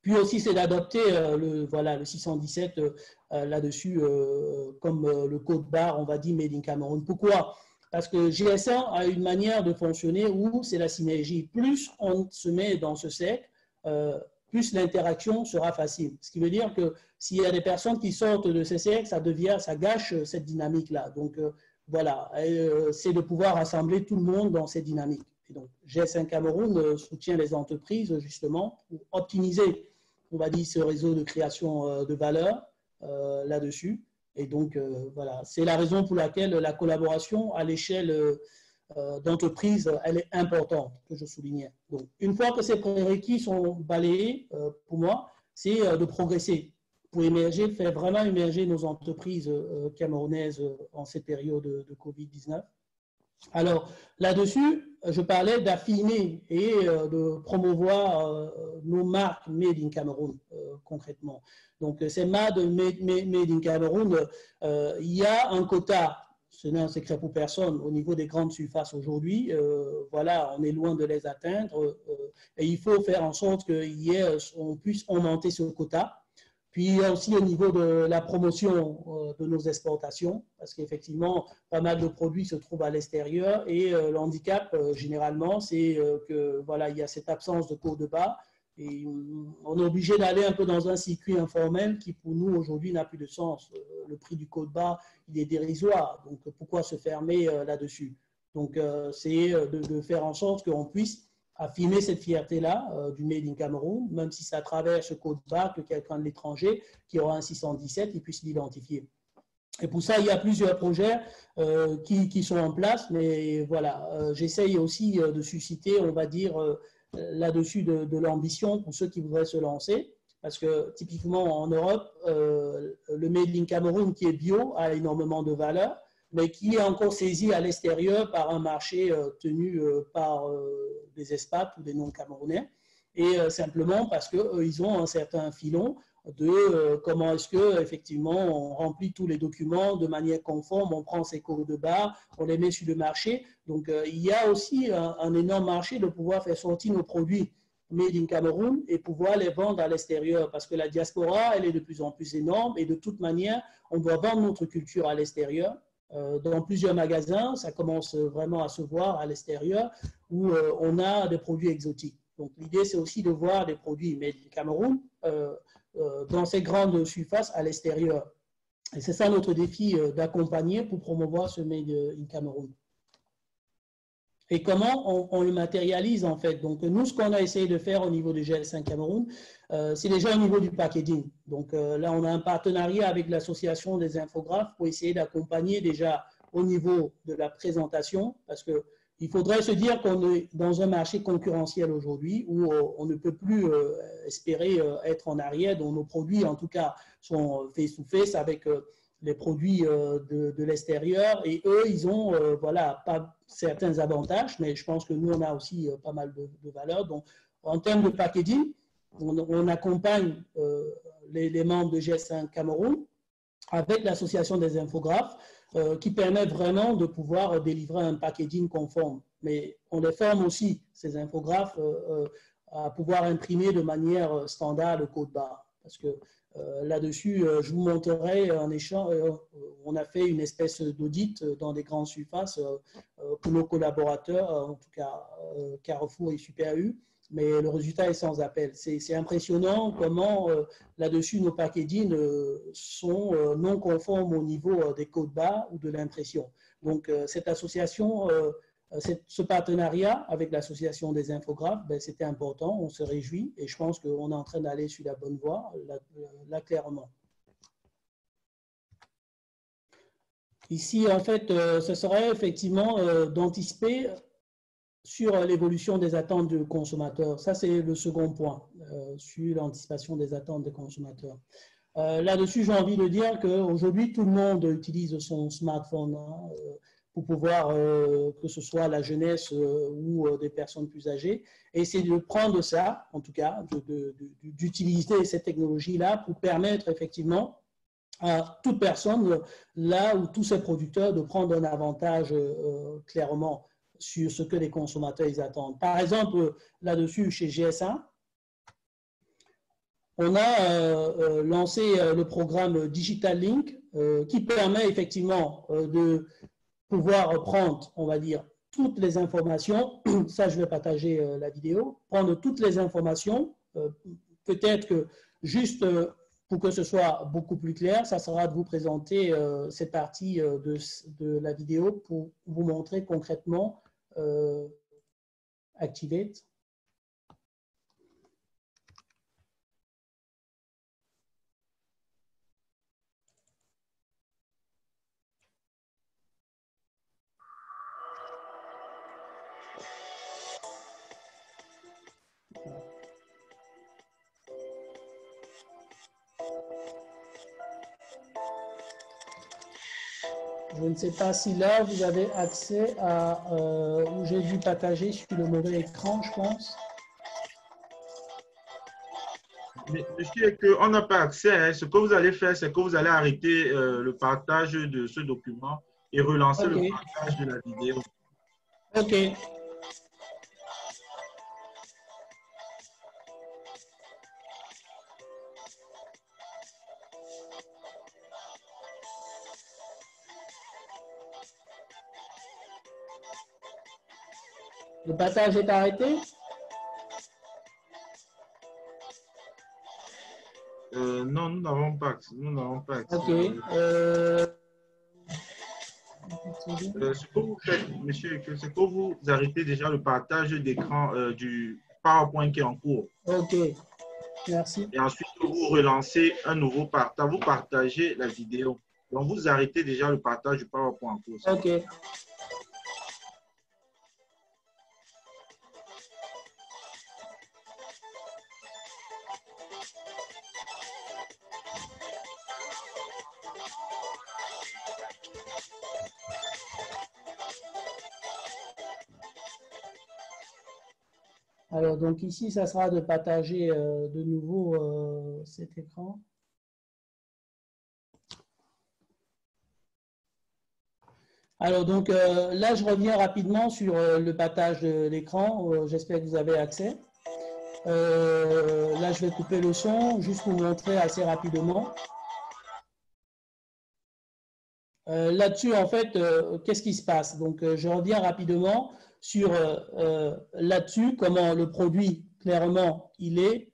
Puis aussi, c'est d'adopter le 617 là-dessus comme le code barre, on va dire, Made in Cameroun. Pourquoi? Parce que GS1 a une manière de fonctionner où c'est la synergie. Plus on se met dans ce cercle, plus l'interaction sera facile. Ce qui veut dire que s'il y a des personnes qui sortent de ces cercles, ça gâche cette dynamique-là. Donc voilà, c'est de pouvoir rassembler tout le monde dans cette dynamique. Et donc, GS1 Cameroun soutient les entreprises justement pour optimiser, on va dire, ce réseau de création de valeur là-dessus. Et donc, voilà, c'est la raison pour laquelle la collaboration à l'échelle d'entreprise, elle est importante, que je soulignais. Donc, une fois que ces prérequis sont balayés, pour moi, c'est de progresser pour émerger, faire vraiment émerger nos entreprises camerounaises en cette période de Covid-19. Alors, là-dessus, je parlais d'affiner et de promouvoir nos marques Made in Cameroun, concrètement. Donc, ces marques Made in Cameroun, il y a un quota, ce n'est un secret pour personne, au niveau des grandes surfaces aujourd'hui. Voilà, on est loin de les atteindre et il faut faire en sorte qu'on puisse augmenter ce quota. Puis aussi au niveau de la promotion de nos exportations, parce qu'effectivement, pas mal de produits se trouvent à l'extérieur et le handicap, généralement, c'est que voilà, il y a cette absence de cours de bas et on est obligé d'aller un peu dans un circuit informel qui, pour nous, aujourd'hui, n'a plus de sens. Le prix du cours de bas, il est dérisoire, donc pourquoi se fermer là-dessus? Donc, c'est de faire en sorte qu'on puisse affirmer cette fierté-là du Made in Cameroun, même si ça traverse ce code barre que quelqu'un de l'étranger qui aura un 617, il puisse l'identifier. Et pour ça, il y a plusieurs projets qui sont en place, mais voilà, j'essaye aussi de susciter, on va dire, là-dessus de l'ambition pour ceux qui voudraient se lancer, parce que typiquement en Europe, le Made in Cameroun qui est bio a énormément de valeur, mais qui est encore saisi à l'extérieur par un marché tenu par des expats ou des non-camerounais, et simplement parce qu'ils ont un certain filon de comment est-ce que effectivement on remplit tous les documents de manière conforme, on prend ses codes de barre, on les met sur le marché. Donc il y a aussi un énorme marché de pouvoir faire sortir nos produits made in Cameroun et pouvoir les vendre à l'extérieur, parce que la diaspora, elle est de plus en plus énorme et de toute manière, on doit vendre notre culture à l'extérieur. Dans plusieurs magasins, ça commence vraiment à se voir à l'extérieur, où on a des produits exotiques. Donc l'idée, c'est aussi de voir des produits made in Cameroun dans ces grandes surfaces à l'extérieur. Et c'est ça notre défi d'accompagner pour promouvoir ce Made in Cameroun. Et comment on le matérialise en fait. Donc nous, ce qu'on a essayé de faire au niveau de GL5 Cameroun, c'est déjà au niveau du packaging. Donc là, on a un partenariat avec l'association des infographes pour essayer d'accompagner déjà au niveau de la présentation, parce que il faudrait se dire qu'on est dans un marché concurrentiel aujourd'hui où on ne peut plus espérer être en arrière, dont nos produits en tout cas sont face-to-face avec les produits de l'extérieur, et eux, ils ont voilà, pas certains avantages, mais je pense que nous, on a aussi pas mal de valeurs. Donc, en termes de packaging, on accompagne les membres de GS5 Cameroun avec l'association des infographes qui permettent vraiment de pouvoir délivrer un packaging conforme. Mais on les forme aussi, ces infographes, à pouvoir imprimer de manière standard le code barre. Parce que là-dessus, je vous montrerai un échange. On a fait une espèce d'audit dans des grandes surfaces pour nos collaborateurs, en tout cas Carrefour et Super U, mais le résultat est sans appel. C'est impressionnant comment là-dessus nos packaging sont non conformes au niveau des codes barres ou de l'impression. Donc cette association, ce partenariat avec l'association des infographes, ben, c'était important, on se réjouit et je pense qu'on est en train d'aller sur la bonne voie, là clairement. Ici, en fait, ce serait effectivement d'anticiper sur l'évolution des attentes du consommateur. Ça, c'est le second point, sur l'anticipation des attentes des consommateurs. Là-dessus, j'ai envie de dire qu'aujourd'hui, tout le monde utilise son smartphone hein, pour pouvoir, que ce soit la jeunesse ou des personnes plus âgées, et c'est de prendre ça, en tout cas, d'utiliser cette technologie-là pour permettre effectivement à toute personne, là où tous ces producteurs, de prendre un avantage clairement sur ce que les consommateurs ils attendent. Par exemple, là-dessus, chez GS1, on a lancé le programme Digital Link qui permet effectivement de pouvoir prendre, on va dire, toutes les informations. Ça, je vais partager la vidéo. Prendre toutes les informations. Peut-être que juste pour que ce soit beaucoup plus clair, ça sera de vous présenter cette partie de la vidéo pour vous montrer concrètement Activate. Je ne sais pas si là, vous avez accès à où j'ai dû partager sur le mauvais écran, je pense. Mais je dis qu'on n'a pas accès. Hein. Ce que vous allez faire, c'est que vous allez arrêter le partage de ce document et relancer le partage de la vidéo. OK. Le partage est arrêté? Non, nous n'avons pas accès. Nous n'avons pas accès. Ok. Ce que vous faites, monsieur, c'est que vous arrêtez déjà le partage d'écran du PowerPoint qui est en cours. Ok. Merci. Et ensuite, vous relancez un nouveau partage. Vous partagez la vidéo. Donc, vous arrêtez déjà le partage du PowerPoint en cours. Ok. Alors, donc ici, ça sera de partager de nouveau cet écran. Alors, donc là, je reviens rapidement sur le partage de l'écran. J'espère que vous avez accès. Là, je vais couper le son, juste pour vous montrer assez rapidement. Là-dessus, en fait, qu'est-ce qui se passe? Donc, je reviens rapidement sur là-dessus, comment le produit, clairement, il est.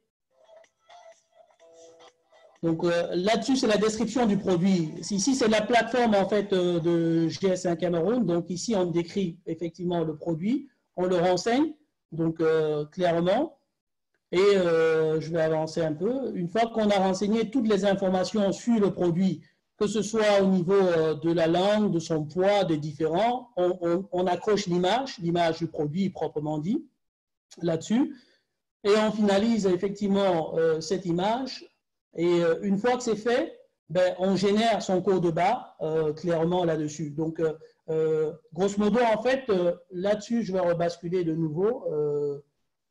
Donc, là-dessus, c'est la description du produit. Ici, c'est la plateforme, en fait, de GS1 Cameroun. Donc, ici, on décrit effectivement le produit, on le renseigne, donc, clairement. Et je vais avancer un peu. Une fois qu'on a renseigné toutes les informations sur le produit, que ce soit au niveau de la langue, de son poids, des différents, on accroche l'image du produit proprement dit, là-dessus. Et on finalise effectivement cette image. Et une fois que c'est fait, ben, on génère son code barre clairement là-dessus. Donc, grosso modo, en fait, là-dessus, je vais rebasculer de nouveau.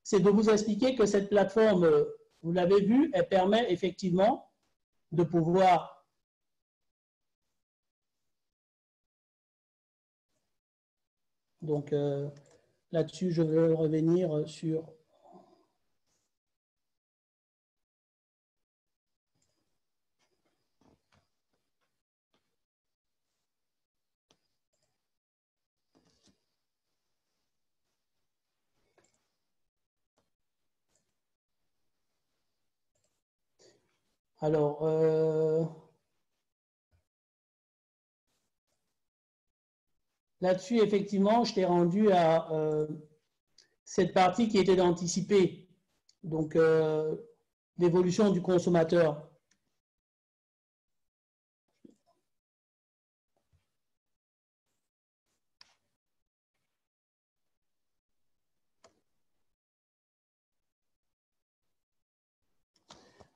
C'est de vous expliquer que cette plateforme, vous l'avez vu, elle permet effectivement de pouvoir donc là-dessus, je veux revenir sur alors là-dessus, effectivement, je t'ai rendu à cette partie qui était d'anticiper, donc l'évolution du consommateur.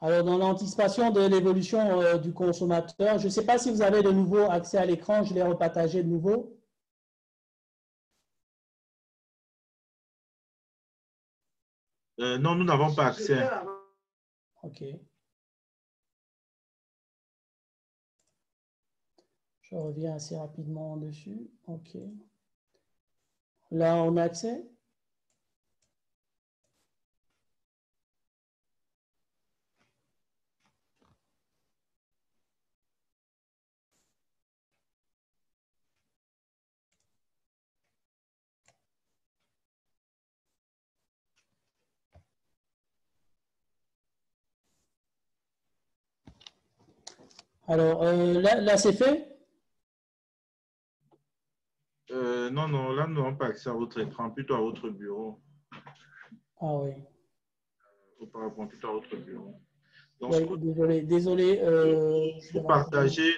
Alors, dans l'anticipation de l'évolution du consommateur, je ne sais pas si vous avez de nouveau accès à l'écran, je l'ai repartagé de nouveau. Non, nous n'avons pas accès. OK. Je reviens assez rapidement dessus. OK. Là, on a accès. Alors, là c'est fait? Non, non, là, nous n'avons pas accès à votre écran, plutôt à votre bureau. Ah oui. Au PowerPoint, plutôt à votre bureau. Donc, Oui, désolé. Vous partagez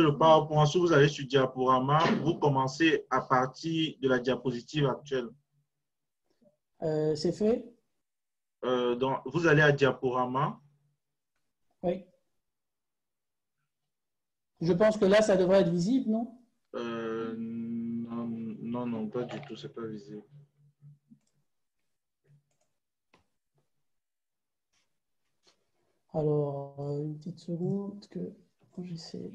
le PowerPoint. Si vous allez sur Diaporama, vous commencez à partir de la diapositive actuelle. C'est fait? Donc, vous allez à Diaporama. Oui. Je pense que là, ça devrait être visible, non? Non, non, non, pas du tout, c'est pas visible. Alors, une petite seconde que j'essaie.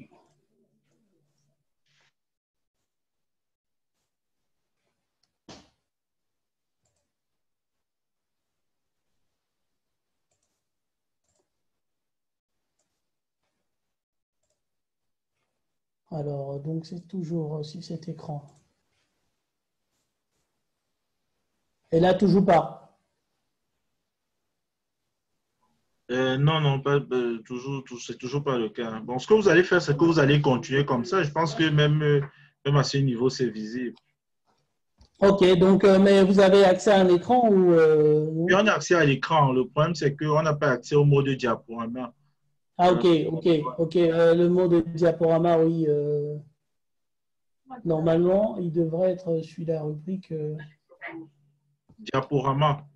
Alors, donc c'est toujours sur cet écran. Et là, toujours pas. Non, non, c'est toujours pas le cas. Bon, ce que vous allez faire, c'est que vous allez continuer comme ça. Je pense que même à ce niveau, c'est visible. Ok, donc, mais vous avez accès à un écran ou Et non? on a accès à l'écran. Le problème, c'est qu'on n'a pas accès au mode diaporama. Ah, Euh, ok, ok, ok. Le mot de diaporama, oui. Normalement, il devrait être sur la rubrique. Diaporama.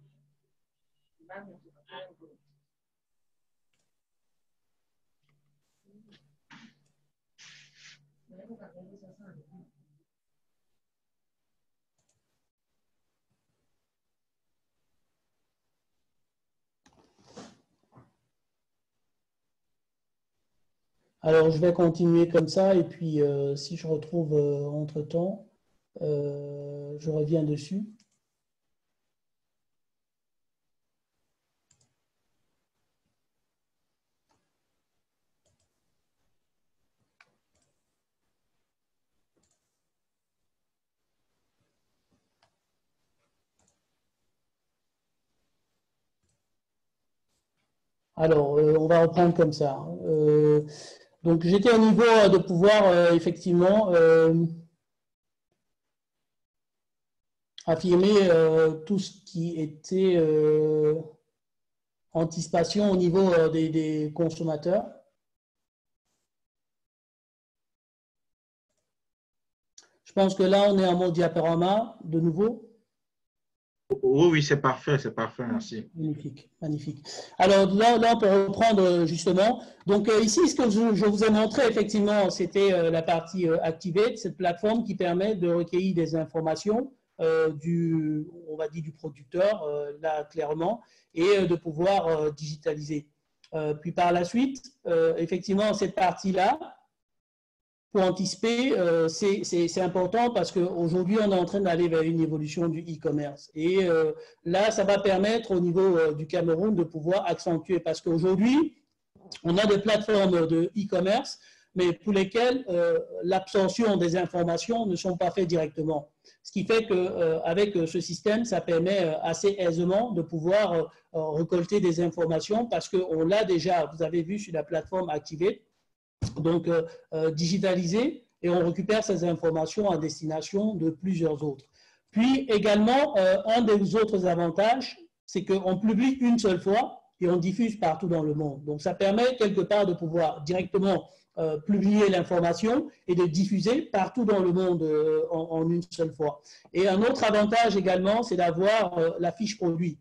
Alors, je vais continuer comme ça et puis si je retrouve entre-temps, je reviens dessus. Alors, on va reprendre comme ça. Donc, j'étais au niveau de pouvoir effectivement affirmer tout ce qui était anticipation au niveau des consommateurs. Je pense que là, on est en mode diaporama de nouveau. Oui, oui, c'est parfait, merci. Magnifique, magnifique. Alors là, on peut reprendre justement. Donc ici, ce que je vous ai montré, effectivement, c'était la partie Activate, cette plateforme qui permet de recueillir des informations on va dire, du producteur, là, clairement, et de pouvoir digitaliser. Puis par la suite, effectivement, cette partie-là, pour anticiper, c'est important parce qu'aujourd'hui, on est en train d'aller vers une évolution du e-commerce. Et là, ça va permettre au niveau du Cameroun de pouvoir accentuer parce qu'aujourd'hui, on a des plateformes de e-commerce, mais pour lesquelles l'absorption des informations ne sont pas faites directement. Ce qui fait qu'avec ce système, ça permet assez aisément de pouvoir récolter des informations parce qu'on l'a déjà, vous avez vu sur la plateforme Activate, donc digitalisé et on récupère ces informations à destination de plusieurs autres. Puis également, un des autres avantages, c'est qu'on publie une seule fois et on diffuse partout dans le monde. Donc ça permet quelque part de pouvoir directement publier l'information et de diffuser partout dans le monde en une seule fois. Et un autre avantage également, c'est d'avoir la fiche produit.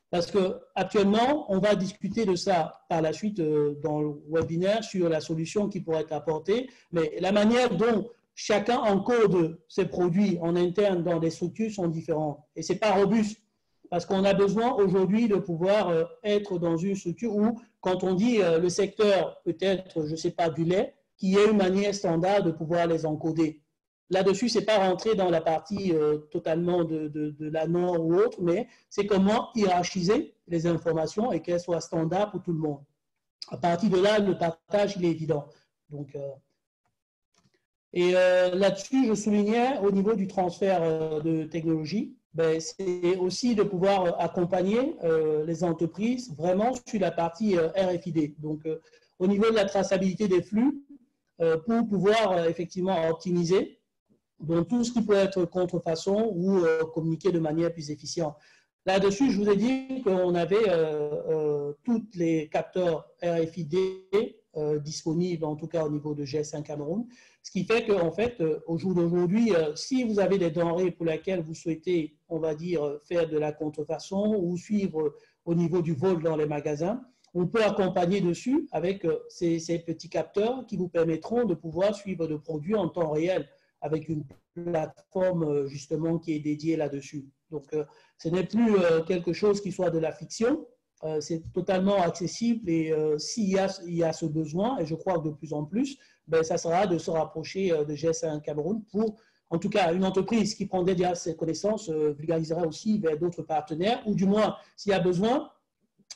Parce qu'actuellement, on va discuter de ça par la suite dans le webinaire sur la solution qui pourrait être apportée, mais la manière dont chacun encode ses produits en interne dans des structures sont différentes. Et ce n'est pas robuste, parce qu'on a besoin aujourd'hui de pouvoir être dans une structure où, quand on dit le secteur peut-être, je ne sais pas, du lait, qu'il y ait une manière standard de pouvoir les encoder. Là-dessus, ce n'est pas rentrer dans la partie totalement de la norme ou autre, mais c'est comment hiérarchiser les informations et qu'elles soient standards pour tout le monde. À partir de là, le partage, il est évident. Donc, là-dessus, je soulignais au niveau du transfert de technologie, ben, c'est aussi de pouvoir accompagner les entreprises vraiment sur la partie RFID. Donc, au niveau de la traçabilité des flux, pour pouvoir effectivement optimiser donc tout ce qui peut être contrefaçon ou communiquer de manière plus efficiente. Là-dessus, je vous ai dit qu'on avait tous les capteurs RFID disponibles, en tout cas au niveau de GS1 Cameroun, ce qui fait qu'en fait, au jour d'aujourd'hui, si vous avez des denrées pour lesquelles vous souhaitez, on va dire, faire de la contrefaçon ou suivre au niveau du vol dans les magasins, on peut accompagner dessus avec ces petits capteurs qui vous permettront de pouvoir suivre le produit en temps réel, avec une plateforme justement qui est dédiée là-dessus. Donc, ce n'est plus quelque chose qui soit de la fiction, c'est totalement accessible et s'il y a ce besoin, et je crois que de plus en plus, ben, ça sera de se rapprocher de GS1 Cameroun pour, en tout cas, une entreprise qui prendrait déjà ses connaissances vulgarisera aussi vers d'autres partenaires, ou du moins, s'il y a besoin,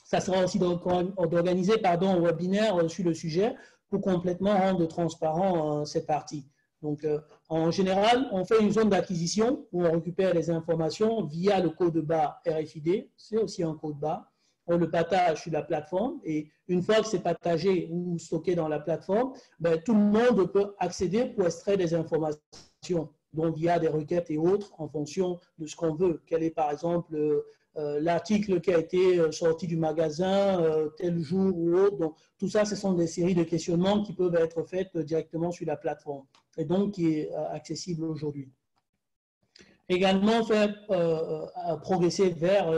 ça sera aussi d'organiser un webinaire sur le sujet pour complètement rendre transparent cette partie. Donc, en général, on fait une zone d'acquisition où on récupère les informations via le code barre RFID. C'est aussi un code barre. On le partage sur la plateforme et une fois que c'est partagé ou stocké dans la plateforme, ben, tout le monde peut accéder pour extraire des informations, donc via des requêtes et autres en fonction de ce qu'on veut. Quel est par exemple l'article qui a été sorti du magasin tel jour ou autre. Donc, tout ça, ce sont des séries de questionnements qui peuvent être faites directement sur la plateforme et donc qui est accessible aujourd'hui. Également faire progresser vers,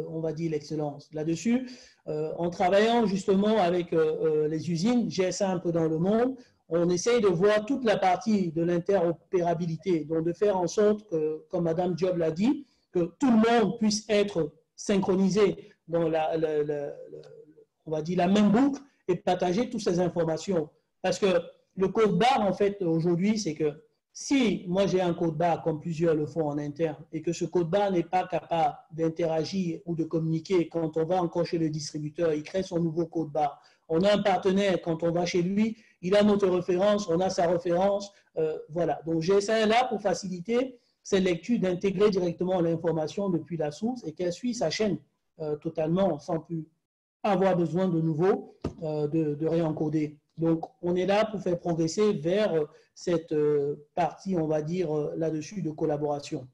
on va dire, l'excellence. Là-dessus, en travaillant justement avec les usines, GSA un peu dans le monde, on essaye de voir toute la partie de l'interopérabilité, donc de faire en sorte que, comme Madame Diop l'a dit, que tout le monde puisse être synchronisé dans on va dire la même boucle et partager toutes ces informations. Parce que le code barre, en fait, aujourd'hui, c'est que si moi j'ai un code barre, comme plusieurs le font en interne, et que ce code barre n'est pas capable d'interagir ou de communiquer, quand on va encore chez le distributeur, il crée son nouveau code barre. On a un partenaire, quand on va chez lui, il a notre référence, on a sa référence, voilà. Donc GSA est là pour faciliter cette lecture, d'intégrer directement l'information depuis la source et qu'elle suit sa chaîne totalement sans plus avoir besoin de nouveau de réencoder. Donc, on est là pour faire progresser vers cette partie, on va dire, là-dessus de collaboration.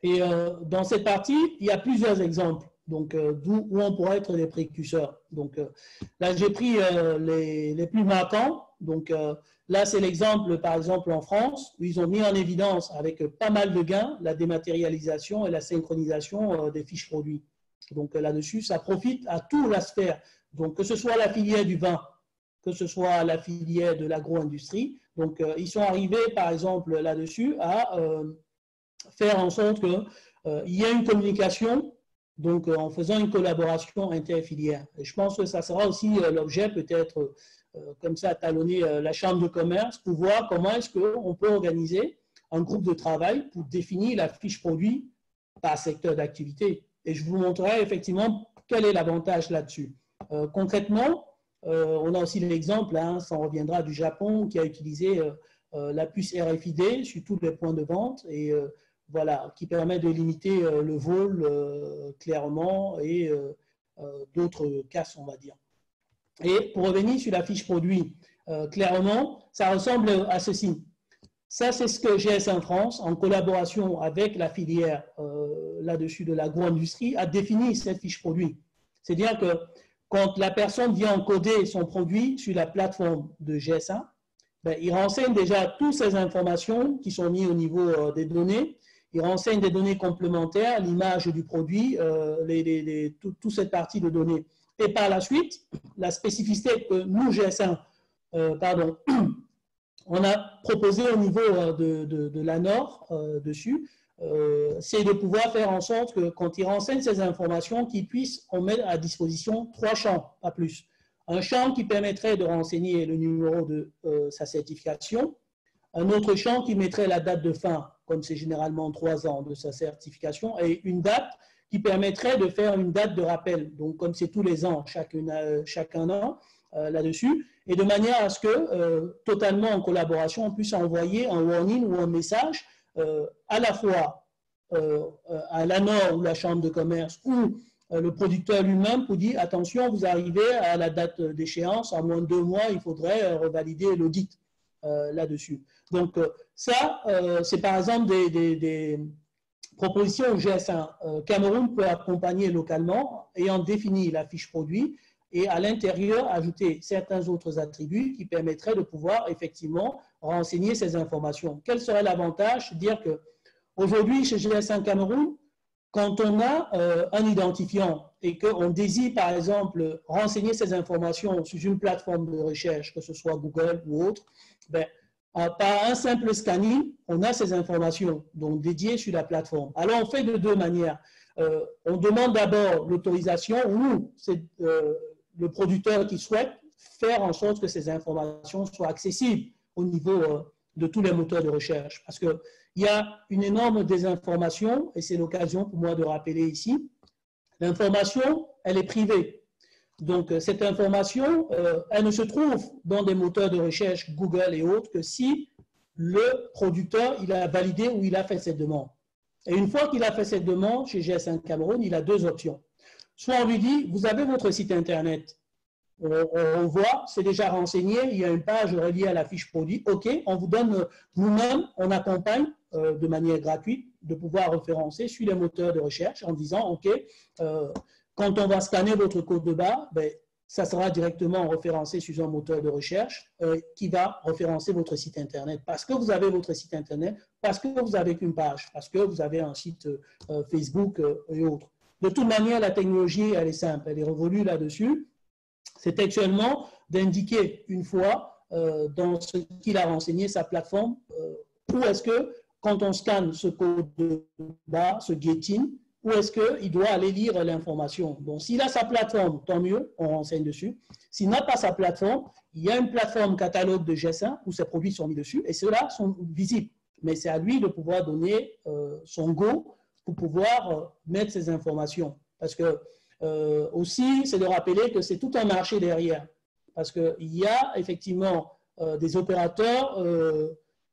Et dans cette partie, il y a plusieurs exemples, donc où on pourrait être des précurseurs. Donc, là, j'ai pris les plus marquants. Donc, là, c'est l'exemple, par exemple, en France, où ils ont mis en évidence, avec pas mal de gains, la dématérialisation et la synchronisation des fiches produits. Donc, là-dessus, ça profite à toute la sphère. Donc, que ce soit la filière du vin, que ce soit la filière de l'agro-industrie. Donc, ils sont arrivés, par exemple, là-dessus, à faire en sorte qu'il y ait une communication, donc en faisant une collaboration interfilière. Et je pense que ça sera aussi l'objet, peut-être, comme ça, talonner la Chambre de commerce pour voir comment est-ce qu'on peut organiser un groupe de travail pour définir la fiche produit par secteur d'activité. Et je vous montrerai effectivement quel est l'avantage là-dessus. Concrètement, on a aussi l'exemple, hein, ça reviendra du Japon, qui a utilisé la puce RFID sur tous les points de vente et voilà, qui permet de limiter le vol clairement et d'autres casses, on va dire. Et pour revenir sur la fiche produit, clairement, ça ressemble à ceci. Ça, c'est ce que GS1 France, en collaboration avec la filière là-dessus de l'agro-industrie, a défini cette fiche produit. C'est-à-dire que quand la personne vient encoder son produit sur la plateforme de GS1, ben, il renseigne déjà toutes ces informations qui sont mises au niveau des données. Il renseigne des données complémentaires, l'image du produit, toute cette partie de données. Et par la suite, la spécificité que nous, GS1, on a proposé au niveau de l'ANOR dessus, c'est de pouvoir faire en sorte que quand il renseigne ces informations, qu'il puisse en mettre à disposition 3 champs, pas plus. Un champ qui permettrait de renseigner le numéro de sa certification, un autre champ qui mettrait la date de fin, comme c'est généralement 3 ans de sa certification, et une date qui permettrait de faire une date de rappel, donc comme c'est tous les ans, chaque an là-dessus, et de manière à ce que, totalement en collaboration, on puisse envoyer un warning ou un message à la fois à l'ANOR ou la Chambre de commerce ou le producteur lui-même pour dire attention, vous arrivez à la date d'échéance, en moins de 2 mois, il faudrait revalider l'audit là-dessus. Donc ça, c'est par exemple des propositions où GS1 Cameroun peut accompagner localement ayant défini la fiche produit et à l'intérieur ajouter certains autres attributs qui permettraient de pouvoir effectivement renseigner ces informations. Quel serait l'avantage? Dire que aujourd'hui, chez GS1 Cameroun, quand on a un identifiant et qu'on désire, par exemple, renseigner ces informations sur une plateforme de recherche, que ce soit Google ou autre, ben, par un simple scanning, on a ces informations donc dédiées sur la plateforme. Alors, on fait de 2 manières. On demande d'abord l'autorisation ou c'est le producteur qui souhaite faire en sorte que ces informations soient accessibles au niveau de tous les moteurs de recherche. Parce qu'il y a une énorme désinformation, et c'est l'occasion pour moi de rappeler ici, l'information, elle est privée. Donc, cette information, elle ne se trouve dans des moteurs de recherche Google et autres que si le producteur, il a validé ou il a fait cette demande. Et une fois qu'il a fait cette demande chez GS1 Cameroun, il a deux options. Soit on lui dit, vous avez votre site Internet. On voit, c'est déjà renseigné, il y a une page reliée à la fiche produit. OK, on vous donne, nous-mêmes, on accompagne de manière gratuite de pouvoir référencer sur les moteurs de recherche en disant, OK, quand on va scanner votre code de barre, ben, ça sera directement référencé sur un moteur de recherche qui va référencer votre site Internet. Parce que vous avez votre site Internet, parce que vous avez une page, parce que vous avez un site Facebook et autres. De toute manière, la technologie, elle est simple, elle est révolue là-dessus. C'est actuellement d'indiquer une fois dans ce qu'il a renseigné, sa plateforme, où est-ce que, quand on scanne ce code de barre, ce get-in, où est-ce qu'il doit aller lire l'information. Donc, s'il a sa plateforme, tant mieux, on renseigne dessus. S'il n'a pas sa plateforme, il y a une plateforme catalogue de GS1 où ces produits sont mis dessus et ceux-là sont visibles. Mais c'est à lui de pouvoir donner son go pour pouvoir mettre ces informations. Parce que aussi, c'est de rappeler que c'est tout un marché derrière. Parce qu'il y a effectivement des opérateurs,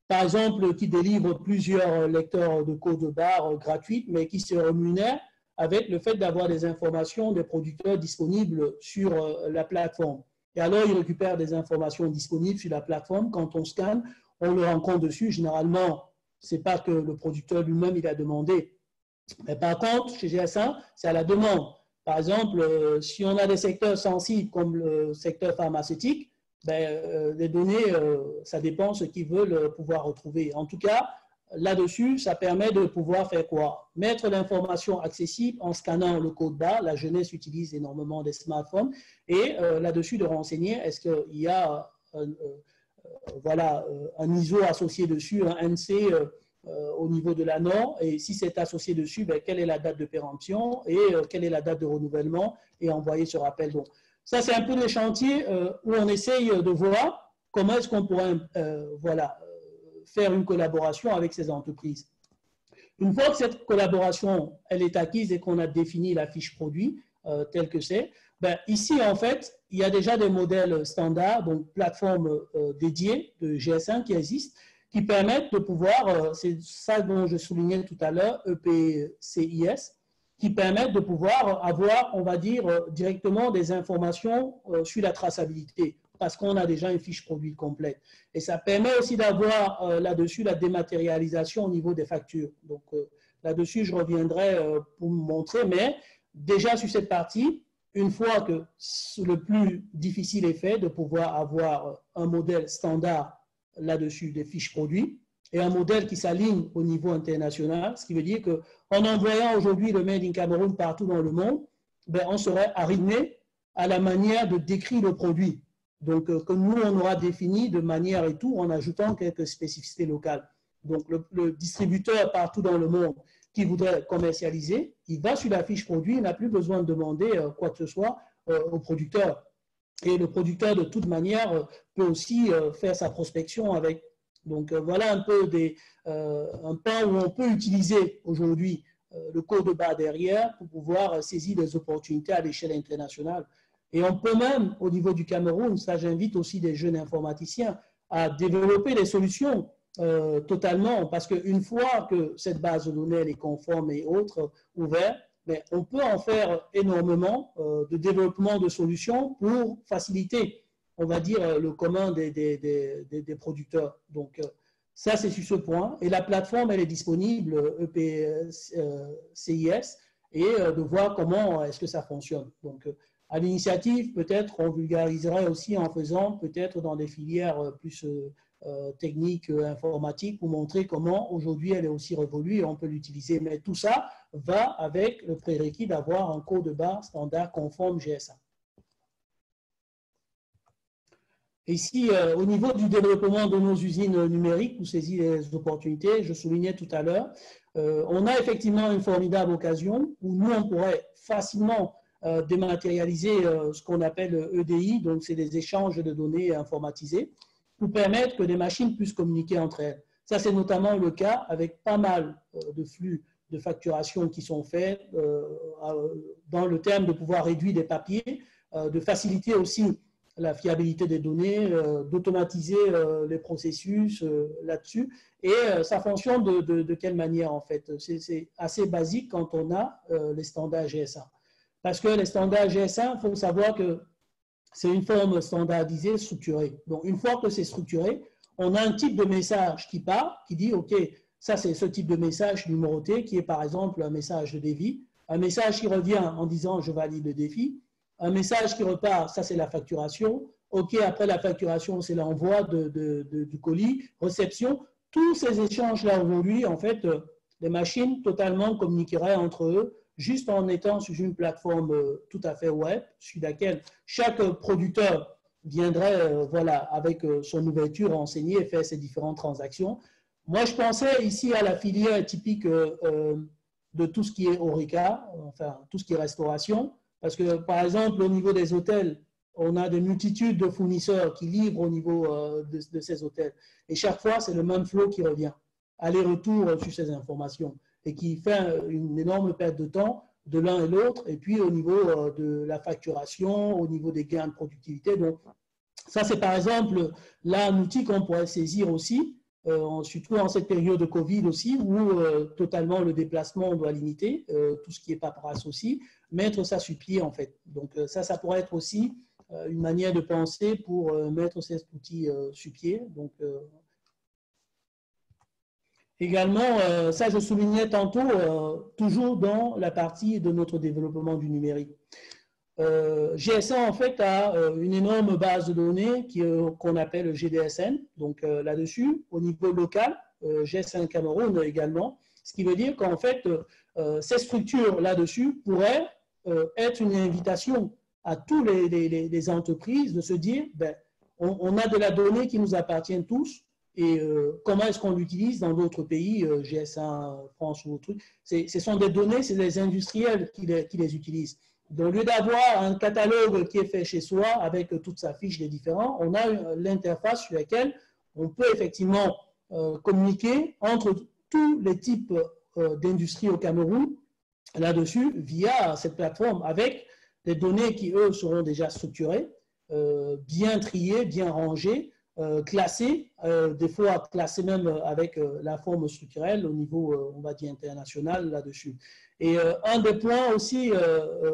par exemple, qui délivrent plusieurs lecteurs de code barre gratuits, mais qui se rémunèrent avec le fait d'avoir des informations des producteurs disponibles sur la plateforme. Et alors, ils récupèrent des informations disponibles sur la plateforme. Quand on scanne, on le rencontre dessus. Généralement, ce n'est pas que le producteur lui-même il a demandé. Mais par contre, chez GS1, c'est à la demande. Par exemple, si on a des secteurs sensibles comme le secteur pharmaceutique, ben, les données, ça dépend de ce qu'ils veulent pouvoir retrouver. En tout cas, là-dessus, ça permet de pouvoir faire quoi? Mettre l'information accessible en scannant le code barre. La jeunesse utilise énormément des smartphones. Et là-dessus, de renseigner, est-ce qu'il y a voilà, un ISO associé dessus, un NC au niveau de la norme, et si c'est associé dessus, ben, quelle est la date de péremption et quelle est la date de renouvellement, et envoyer ce rappel. Donc, ça, c'est un peu les chantiers où on essaye de voir comment est-ce qu'on pourrait voilà, faire une collaboration avec ces entreprises. Une fois que cette collaboration elle est acquise et qu'on a défini la fiche produit telle que c'est, ben, ici, en fait, il y a déjà des modèles standards, donc plateformes dédiées de GS1 qui existent, qui permettent de pouvoir, c'est ça dont je soulignais tout à l'heure, EPCIS, qui permettent de pouvoir avoir, on va dire, directement des informations sur la traçabilité, parce qu'on a déjà une fiche produit complète. Et ça permet aussi d'avoir là-dessus la dématérialisation au niveau des factures. Donc là-dessus, je reviendrai pour vous montrer, mais déjà sur cette partie, une fois que le plus difficile est fait, de pouvoir avoir un modèle standard là-dessus des fiches produits et un modèle qui s'aligne au niveau international, ce qui veut dire qu'en envoyant aujourd'hui le Made in Cameroun partout dans le monde, ben, on serait arrimé à la manière de décrire le produit. Donc, que nous, on aura défini de manière et tout, en ajoutant quelques spécificités locales. Donc, le distributeur partout dans le monde qui voudrait commercialiser, il va sur la fiche produit, il n'a plus besoin de demander quoi que ce soit au producteur. Et le producteur, de toute manière, peut aussi faire sa prospection avec. Donc, voilà un peu un pan où on peut utiliser aujourd'hui le code barre derrière pour pouvoir saisir des opportunités à l'échelle internationale. Et on peut même, au niveau du Cameroun, ça j'invite aussi des jeunes informaticiens à développer des solutions totalement, parce qu'une fois que cette base de données est conforme et autres, ouverte, mais on peut en faire énormément de développement de solutions pour faciliter, on va dire, le commun des producteurs. Donc, ça, c'est sur ce point. Et la plateforme, elle est disponible, EPCIS, et de voir comment est-ce que ça fonctionne. Donc, à l'initiative, peut-être, on vulgariserait aussi en faisant peut-être dans des filières plus techniques, informatiques, pour montrer comment aujourd'hui elle est aussi révolue et on peut l'utiliser. Mais tout ça va avec le prérequis d'avoir un code barre standard conforme GS1. Ici, au niveau du développement de nos usines numériques pour saisir les opportunités, je soulignais tout à l'heure, on a effectivement une formidable occasion où nous, on pourrait facilement dématérialiser ce qu'on appelle EDI, donc c'est des échanges de données informatisés, pour permettre que des machines puissent communiquer entre elles. Ça, c'est notamment le cas avec pas mal de flux de facturation qui sont faits dans le terme de pouvoir réduire des papiers, de faciliter aussi la fiabilité des données, d'automatiser les processus là-dessus. Et ça fonctionne de quelle manière en fait? C'est assez basique quand on a les standards GS1. Parce que les standards GS1, il faut savoir que c'est une forme standardisée, structurée. Donc une fois que c'est structuré, on a un type de message qui part, qui dit OK, ça c'est ce type de message numéroté qui est par exemple un message de défi, un message qui revient en disant je valide le défi, un message qui repart, ça c'est la facturation. OK, après la facturation, c'est l'envoi du colis, réception. Tous ces échanges-là aujourd'hui, en fait, les machines totalement communiqueraient entre eux, juste en étant sur une plateforme tout à fait web, sur laquelle chaque producteur viendrait voilà, avec son ouverture renseigner et faire ses différentes transactions. Moi, je pensais ici à la filière typique de tout ce qui est Horeca, enfin, tout ce qui est restauration. Parce que, par exemple, au niveau des hôtels, on a des multitudes de fournisseurs qui livrent au niveau de ces hôtels. Et chaque fois, c'est le même flot qui revient, aller-retour sur ces informations, et qui fait une énorme perte de temps de l'un et l'autre. Et puis, au niveau de la facturation, au niveau des gains de productivité. Donc, ça, c'est par exemple là un outil qu'on pourrait saisir aussi, surtout en cette période de Covid aussi, où totalement le déplacement, on doit limiter, tout ce qui est paperasse aussi, mettre ça sur pied en fait. Donc ça pourrait être aussi une manière de penser pour mettre cet outil sur pied. Donc, également, ça je soulignais tantôt, toujours dans la partie de notre développement du numérique. GS1 en fait a une énorme base de données qu'on appelle GDSN, donc là-dessus, au niveau local, GS1 Cameroun également, ce qui veut dire qu'en fait, ces structures là-dessus pourraient être une invitation à tous les entreprises de se dire, ben, on a de la donnée qui nous appartient tous, et comment est-ce qu'on l'utilise dans d'autres pays, GS1 France ou autre truc. Ce sont des données, c'est les industriels qui les utilisent. Donc, au lieu d'avoir un catalogue qui est fait chez soi avec toute sa fiche des différents, on a l'interface sur laquelle on peut effectivement communiquer entre tous les types d'industries au Cameroun là-dessus via cette plateforme avec des données qui, eux, seront déjà structurées, bien triées, bien rangées, classées, des fois classées même avec la forme structurelle au niveau, on va dire, international là-dessus. Et un des points aussi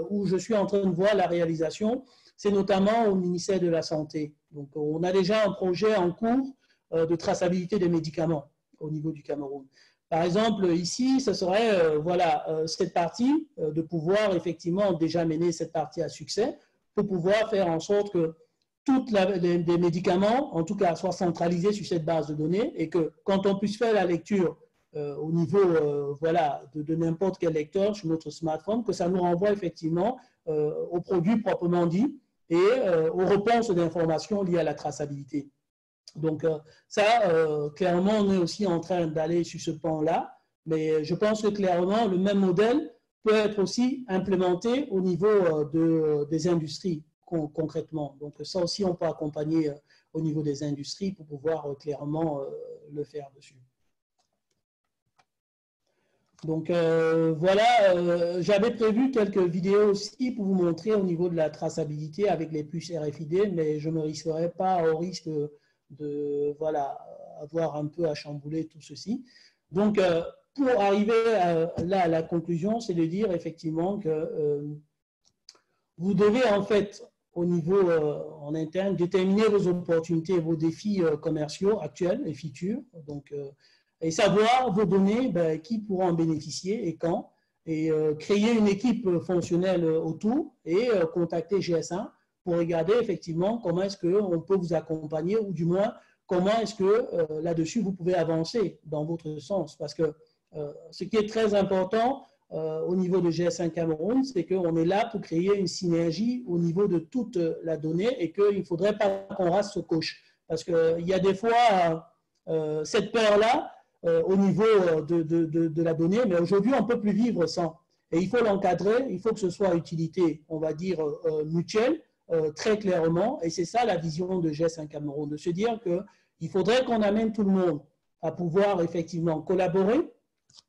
où je suis en train de voir la réalisation, c'est notamment au ministère de la Santé. Donc, on a déjà un projet en cours de traçabilité des médicaments au niveau du Cameroun. Par exemple, ici, ce serait voilà, cette partie de pouvoir effectivement déjà mener cette partie à succès pour pouvoir faire en sorte que tous les médicaments, en tout cas, soient centralisés sur cette base de données et que quand on puisse faire la lecture au niveau voilà, de n'importe quel lecteur sur notre smartphone, que ça nous renvoie effectivement aux produits proprement dit et aux réponses d'informations liées à la traçabilité. Donc ça, clairement, on est aussi en train d'aller sur ce pan-là, mais je pense que clairement, le même modèle peut être aussi implémenté au niveau des industries concrètement. Donc ça aussi, on peut accompagner au niveau des industries pour pouvoir clairement le faire dessus. Donc voilà, j'avais prévu quelques vidéos aussi pour vous montrer au niveau de la traçabilité avec les puces RFID, mais je ne me risquerai pas au risque de voilà, avoir un peu à chambouler tout ceci. Donc pour arriver là à la conclusion, c'est de dire effectivement que vous devez en fait au niveau en interne déterminer vos opportunités et vos défis commerciaux actuels et futurs. Donc et savoir vos données, ben, qui pourra en bénéficier et quand, et créer une équipe fonctionnelle autour et contacter GS1 pour regarder effectivement comment est-ce qu'on peut vous accompagner ou du moins comment est-ce que là-dessus vous pouvez avancer dans votre sens. Parce que ce qui est très important au niveau de GS1 Cameroun, c'est qu'on est là pour créer une synergie au niveau de toute la donnée et qu'il ne faudrait pas qu'on rate ce coche. Parce qu'il y a des fois cette peur-là, au niveau de la donnée, mais aujourd'hui, on ne peut plus vivre sans. Et il faut l'encadrer, il faut que ce soit utilité, on va dire, mutuelle, très clairement, et c'est ça la vision de GS1 Cameroun, de se dire qu'il faudrait qu'on amène tout le monde à pouvoir effectivement collaborer,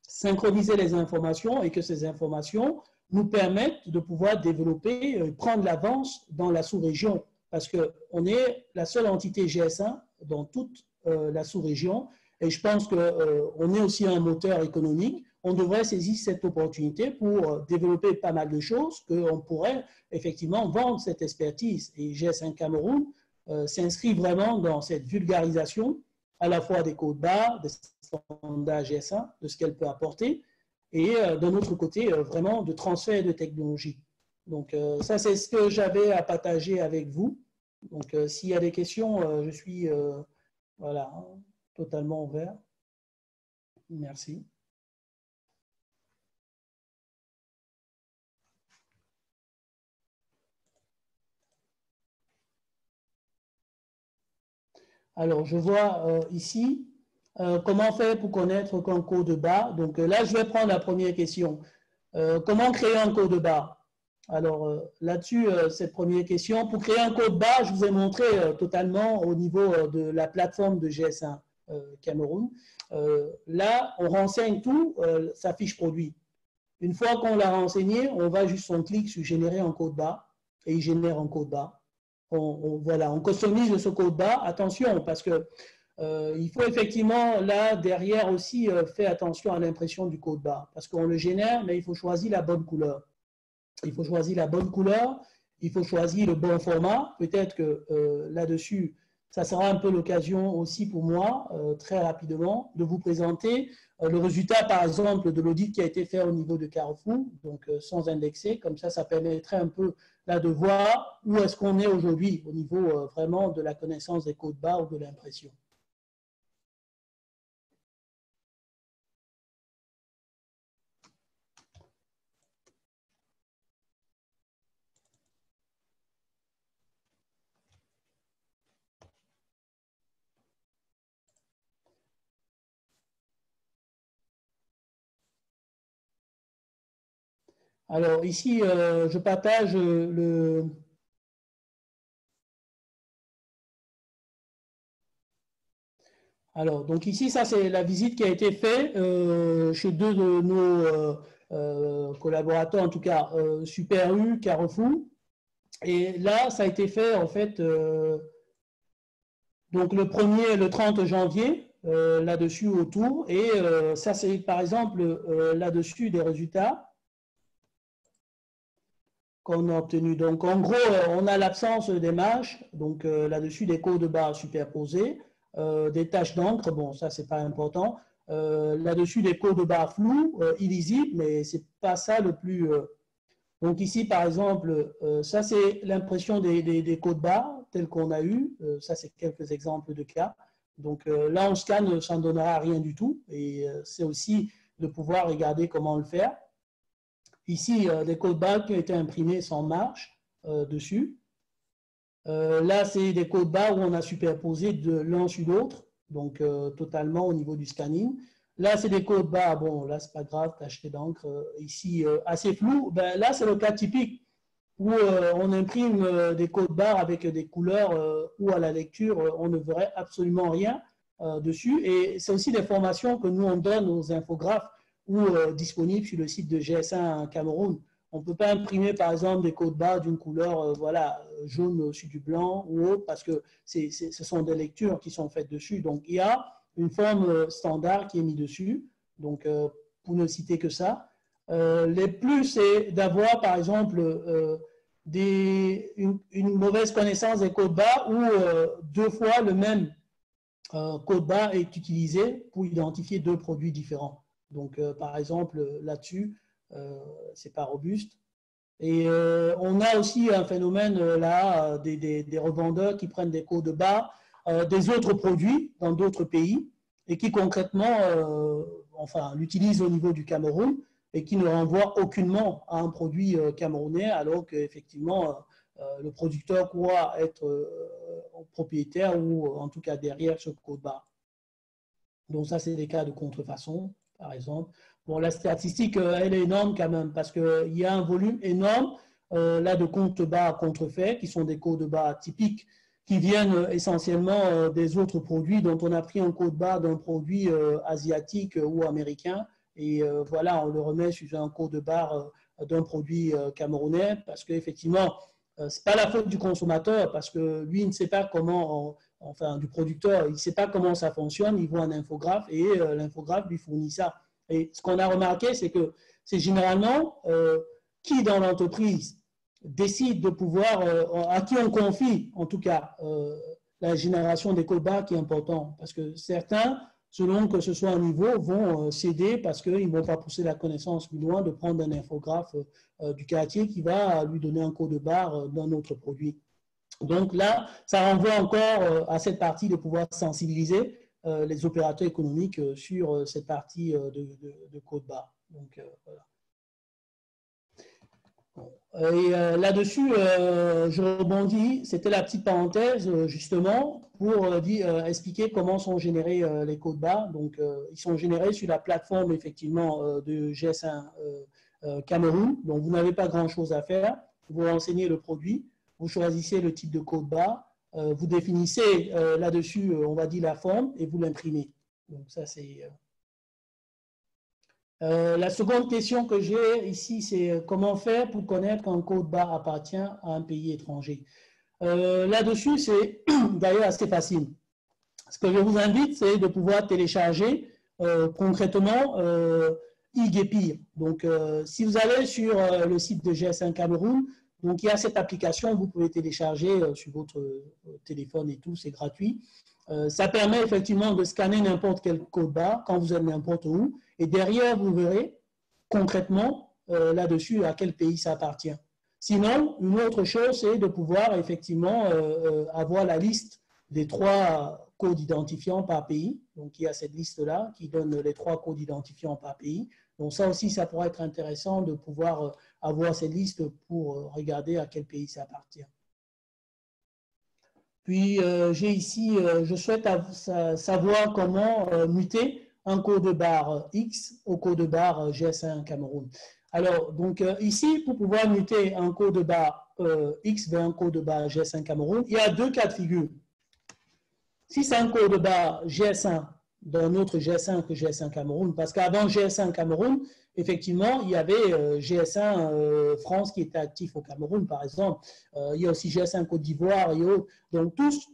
synchroniser les informations et que ces informations nous permettent de pouvoir développer, prendre l'avance dans la sous-région parce qu'on est la seule entité GS1 dans toute la sous-région, et je pense qu'on est aussi un moteur économique. On devrait saisir cette opportunité pour développer pas mal de choses, qu'on pourrait effectivement vendre cette expertise. Et GS1 Cameroun s'inscrit vraiment dans cette vulgarisation à la fois des codes barres, des standards GS1, de ce qu'elle peut apporter, et d'un autre côté, vraiment de transfert de technologie. Donc ça, c'est ce que j'avais à partager avec vous. Donc s'il y a des questions, je suis voilà, totalement ouvert. Merci. Alors, je vois ici, comment faire pour connaître qu'un code barre. Donc là, je vais prendre la première question. Comment créer un code barre? Alors là-dessus, cette première question, pour créer un code barre, je vous ai montré totalement au niveau de la plateforme de GS1 Cameroun. Là, on renseigne tout, sa fiche produit. Une fois qu'on l'a renseigné, on va juste, on clique sur générer un code barre et il génère un code barre. Voilà, on customise ce code barre. Attention, parce que il faut effectivement, là, derrière aussi, faire attention à l'impression du code barre. Parce qu'on le génère, mais il faut choisir la bonne couleur. Il faut choisir la bonne couleur, il faut choisir le bon format. Peut-être que là-dessus, ça sera un peu l'occasion aussi pour moi, très rapidement, de vous présenter le résultat, par exemple, de l'audit qui a été fait au niveau de Carrefour, donc sans indexer. Comme ça permettrait un peu là de voir où est-ce qu'on est aujourd'hui au niveau vraiment de la connaissance des codes barres ou de l'impression. Alors ici, je partage le... Alors, donc ici, ça c'est la visite qui a été faite chez deux de nos collaborateurs, en tout cas Super U, Carrefour. Et là, ça a été fait en fait, donc le 1er et le 30 janvier, là-dessus autour. Et ça c'est par exemple là-dessus des résultats qu'on a obtenus. Donc en gros, on a l'absence des mâches, donc là-dessus des codes barres superposés. Des taches d'encre, bon, ça, c'est pas important. Là-dessus, des codes barres flous, illisibles, mais c'est pas ça le plus. Donc, ici, par exemple, ça, c'est l'impression des codes barres tels qu'on a eu. Ça, c'est quelques exemples de cas. Donc, là, on scanne, ça ne donnera rien du tout. Et c'est aussi de pouvoir regarder comment le faire. Ici, des codes barres qui ont été imprimés sans marge dessus. Là, c'est des codes barres où on a superposé de l'un sur l'autre, donc totalement au niveau du scanning. Là, c'est des codes barres, bon, là, c'est pas grave, tacheté d'encre, ici, assez flou. Ben, là, c'est le cas typique où on imprime des codes barres avec des couleurs où à la lecture, on ne verrait absolument rien dessus. Et c'est aussi des formations que nous, on donne aux infographes ou disponibles sur le site de GS1 Cameroun. On ne peut pas imprimer, par exemple, des codes barres d'une couleur voilà, jaune sur du blanc ou autre, parce que ce sont des lectures qui sont faites dessus. Donc, il y a une forme standard qui est mise dessus. Donc, pour ne citer que ça. Les plus, c'est d'avoir, par exemple, une mauvaise connaissance des codes barres où deux fois le même code barre est utilisé pour identifier deux produits différents. Donc, par exemple, là-dessus, c'est pas robuste. Et on a aussi un phénomène là des revendeurs qui prennent des codes barres des autres produits dans d'autres pays et qui concrètement enfin l'utilisent au niveau du Cameroun et qui ne renvoient aucunement à un produit camerounais alors qu'effectivement le producteur croit être propriétaire ou en tout cas derrière ce code barre. Donc ça c'est des cas de contrefaçon par exemple. Bon, la statistique, elle est énorme quand même parce qu'il y a un volume énorme là de comptes barres contrefaits qui sont des codes barres typiques qui viennent essentiellement des autres produits dont on a pris un code barre d'un produit asiatique ou américain et voilà, on le remet sur un code barre d'un produit camerounais parce qu'effectivement, Ce n'est pas la faute du consommateur parce que lui, il ne sait pas comment, enfin du producteur, il ne sait pas comment ça fonctionne, il voit un infographe et l'infographe lui fournit ça. Et ce qu'on a remarqué, c'est que c'est généralement qui dans l'entreprise décide de pouvoir, à qui on confie en tout cas la génération des codes barres qui est important. Parce que certains, selon que ce soit un niveau, vont céder parce qu'ils ne vont pas pousser la connaissance plus loin de prendre un infographe du quartier qui va lui donner un code barre d'un autre produit. Donc là, ça renvoie encore à cette partie de pouvoir sensibiliser les opérateurs économiques sur cette partie de code barre. Donc voilà. Et là-dessus, je rebondis, c'était la petite parenthèse justement pour expliquer comment sont générés les codes barres. Donc, ils sont générés sur la plateforme effectivement de GS1 Cameroun. Donc, vous n'avez pas grand-chose à faire. Vous renseignez le produit, vous choisissez le type de code barre, vous définissez là-dessus, on va dire la forme et vous l'imprimez. Donc, ça c'est... la seconde question que j'ai ici, c'est comment faire pour connaître qu'un code barre appartient à un pays étranger. Là-dessus, c'est d'ailleurs assez facile. Ce que je vous invite, c'est de pouvoir télécharger concrètement eGepir. Donc, si vous allez sur le site de GS1 Cameroun, donc il y a cette application, vous pouvez télécharger sur votre téléphone et tout, c'est gratuit. Ça permet effectivement de scanner n'importe quel code barre quand vous êtes n'importe où. Et derrière, vous verrez concrètement là-dessus à quel pays ça appartient. Sinon, une autre chose, c'est de pouvoir effectivement avoir la liste des 3 codes identifiants par pays. Donc, il y a cette liste-là qui donne les 3 codes identifiants par pays. Donc, ça aussi, ça pourrait être intéressant de pouvoir avoir cette liste pour regarder à quel pays ça appartient. Puis, j'ai ici, je souhaite savoir comment muter un code barre X au code barre GS1 Cameroun. Alors, donc ici, pour pouvoir muter un code barre X vers un code barre GS1 Cameroun, il y a 2 cas de figure. Si c'est un code barre GS1 d'un autre GS1 que GS1 Cameroun, parce qu'avant GS1 Cameroun, effectivement, il y avait GS1 France qui était actif au Cameroun, par exemple. Il y a aussi GS1 Côte d'Ivoire et autres. Donc, tous,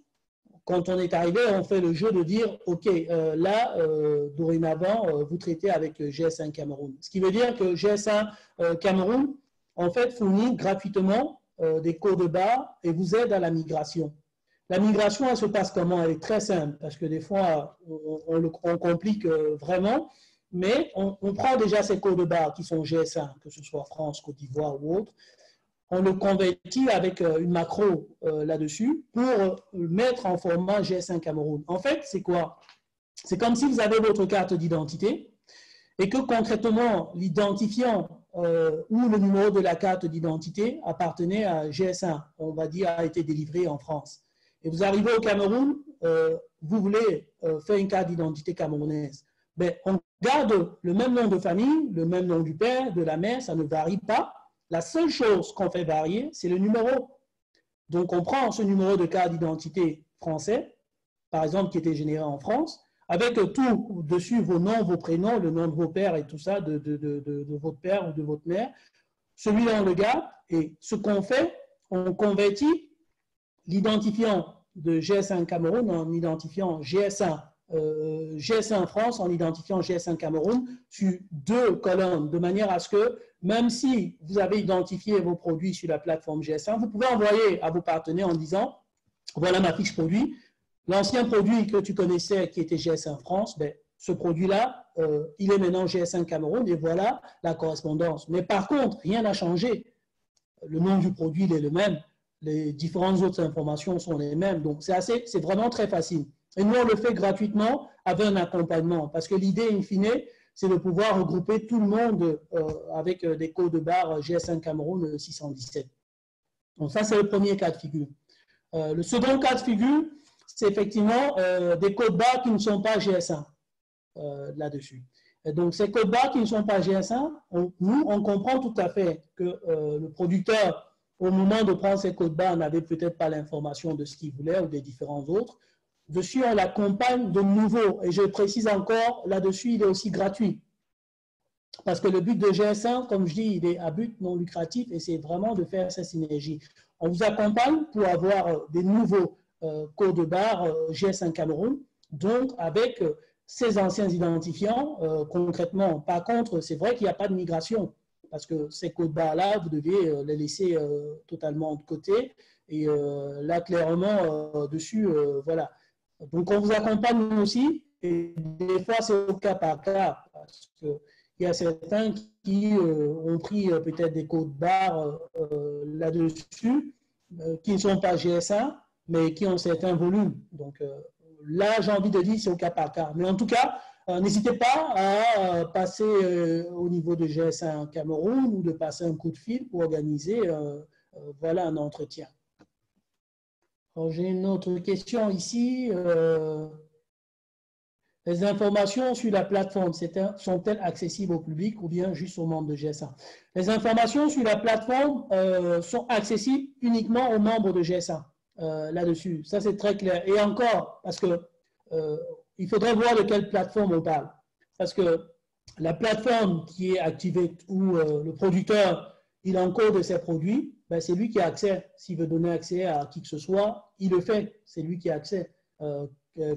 quand on est arrivé, on fait le jeu de dire, OK, là, dorénavant, vous traitez avec GS1 Cameroun. Ce qui veut dire que GS1 Cameroun, en fait, fournit gratuitement des codes barres et vous aide à la migration. La migration, elle se passe comment? Elle est très simple, parce que des fois, on complique vraiment, mais on prend déjà ces codes barres qui sont GS1, que ce soit France, Côte d'Ivoire ou autre, on le convertit avec une macro là-dessus pour mettre en format GS1 Cameroun. En fait, c'est quoi? C'est comme si vous avez votre carte d'identité et que concrètement, l'identifiant ou le numéro de la carte d'identité appartenait à GS1, on va dire, a été délivré en France. Et vous arrivez au Cameroun, vous voulez faire une carte d'identité camerounaise. Ben, on garde le même nom de famille, le même nom du père, de la mère, ça ne varie pas. La seule chose qu'on fait varier, c'est le numéro. Donc, on prend ce numéro de carte d'identité français, par exemple, qui était généré en France, avec tout dessus, vos noms, vos prénoms, le nom de vos pères et tout ça, de votre père ou de votre mère. Celui-là, on le garde. Et ce qu'on fait, on convertit l'identifiant de GS1 Cameroun en identifiant GS1 France, en identifiant GS1 Cameroun sur 2 colonnes, de manière à ce que même si vous avez identifié vos produits sur la plateforme GS1, vous pouvez envoyer à vos partenaires en disant, voilà ma fiche produit, l'ancien produit que tu connaissais qui était GS1 France, ben, ce produit-là, il est maintenant GS1 Cameroun et voilà la correspondance. Mais par contre, rien n'a changé. Le nom du produit, il est le même. Les différentes autres informations sont les mêmes. Donc, c'est vraiment très facile. Et nous, on le fait gratuitement avec un accompagnement parce que l'idée, in fine, c'est de pouvoir regrouper tout le monde avec des codes barres GS1 Cameroun 617. Donc, ça, c'est le premier cas de figure. Le second cas de figure, c'est effectivement des codes barres qui ne sont pas GS1 là-dessus. Donc, ces codes barres qui ne sont pas GS1, nous, on comprend tout à fait que le producteur, au moment de prendre ces codes barres, n'avait peut-être pas l'information de ce qu'il voulait ou des différents autres. Dessus, on l'accompagne de nouveau. Et je précise encore, là-dessus, il est aussi gratuit. Parce que le but de GS1, comme je dis, il est à but non lucratif et c'est vraiment de faire cette synergie. On vous accompagne pour avoir des nouveaux codes barres GS1 Cameroun, donc avec ces anciens identifiants, concrètement. Par contre, c'est vrai qu'il n'y a pas de migration, parce que ces codes barres-là, vous devez les laisser totalement de côté. Et là, clairement, dessus, voilà. Donc, on vous accompagne aussi, et des fois, c'est au cas par cas, parce qu'il y a certains qui ont pris peut-être des codes barres là-dessus, qui ne sont pas GS1, mais qui ont certains volumes. Donc, là, j'ai envie de dire, c'est au cas par cas. Mais en tout cas, n'hésitez pas à passer au niveau de GS1 Cameroun ou de passer un coup de fil pour organiser voilà, un entretien. J'ai une autre question ici. Les informations sur la plateforme sont-elles accessibles au public ou bien juste aux membres de GS1? Les informations sur la plateforme sont accessibles uniquement aux membres de GS1 là-dessus. Ça, c'est très clair. Et encore, parce que il faudrait voir de quelle plateforme on parle. Parce que la plateforme qui est activée où le producteur il encode ses produits, ben c'est lui qui a accès. S'il veut donner accès à qui que ce soit, il le fait. C'est lui qui a accès,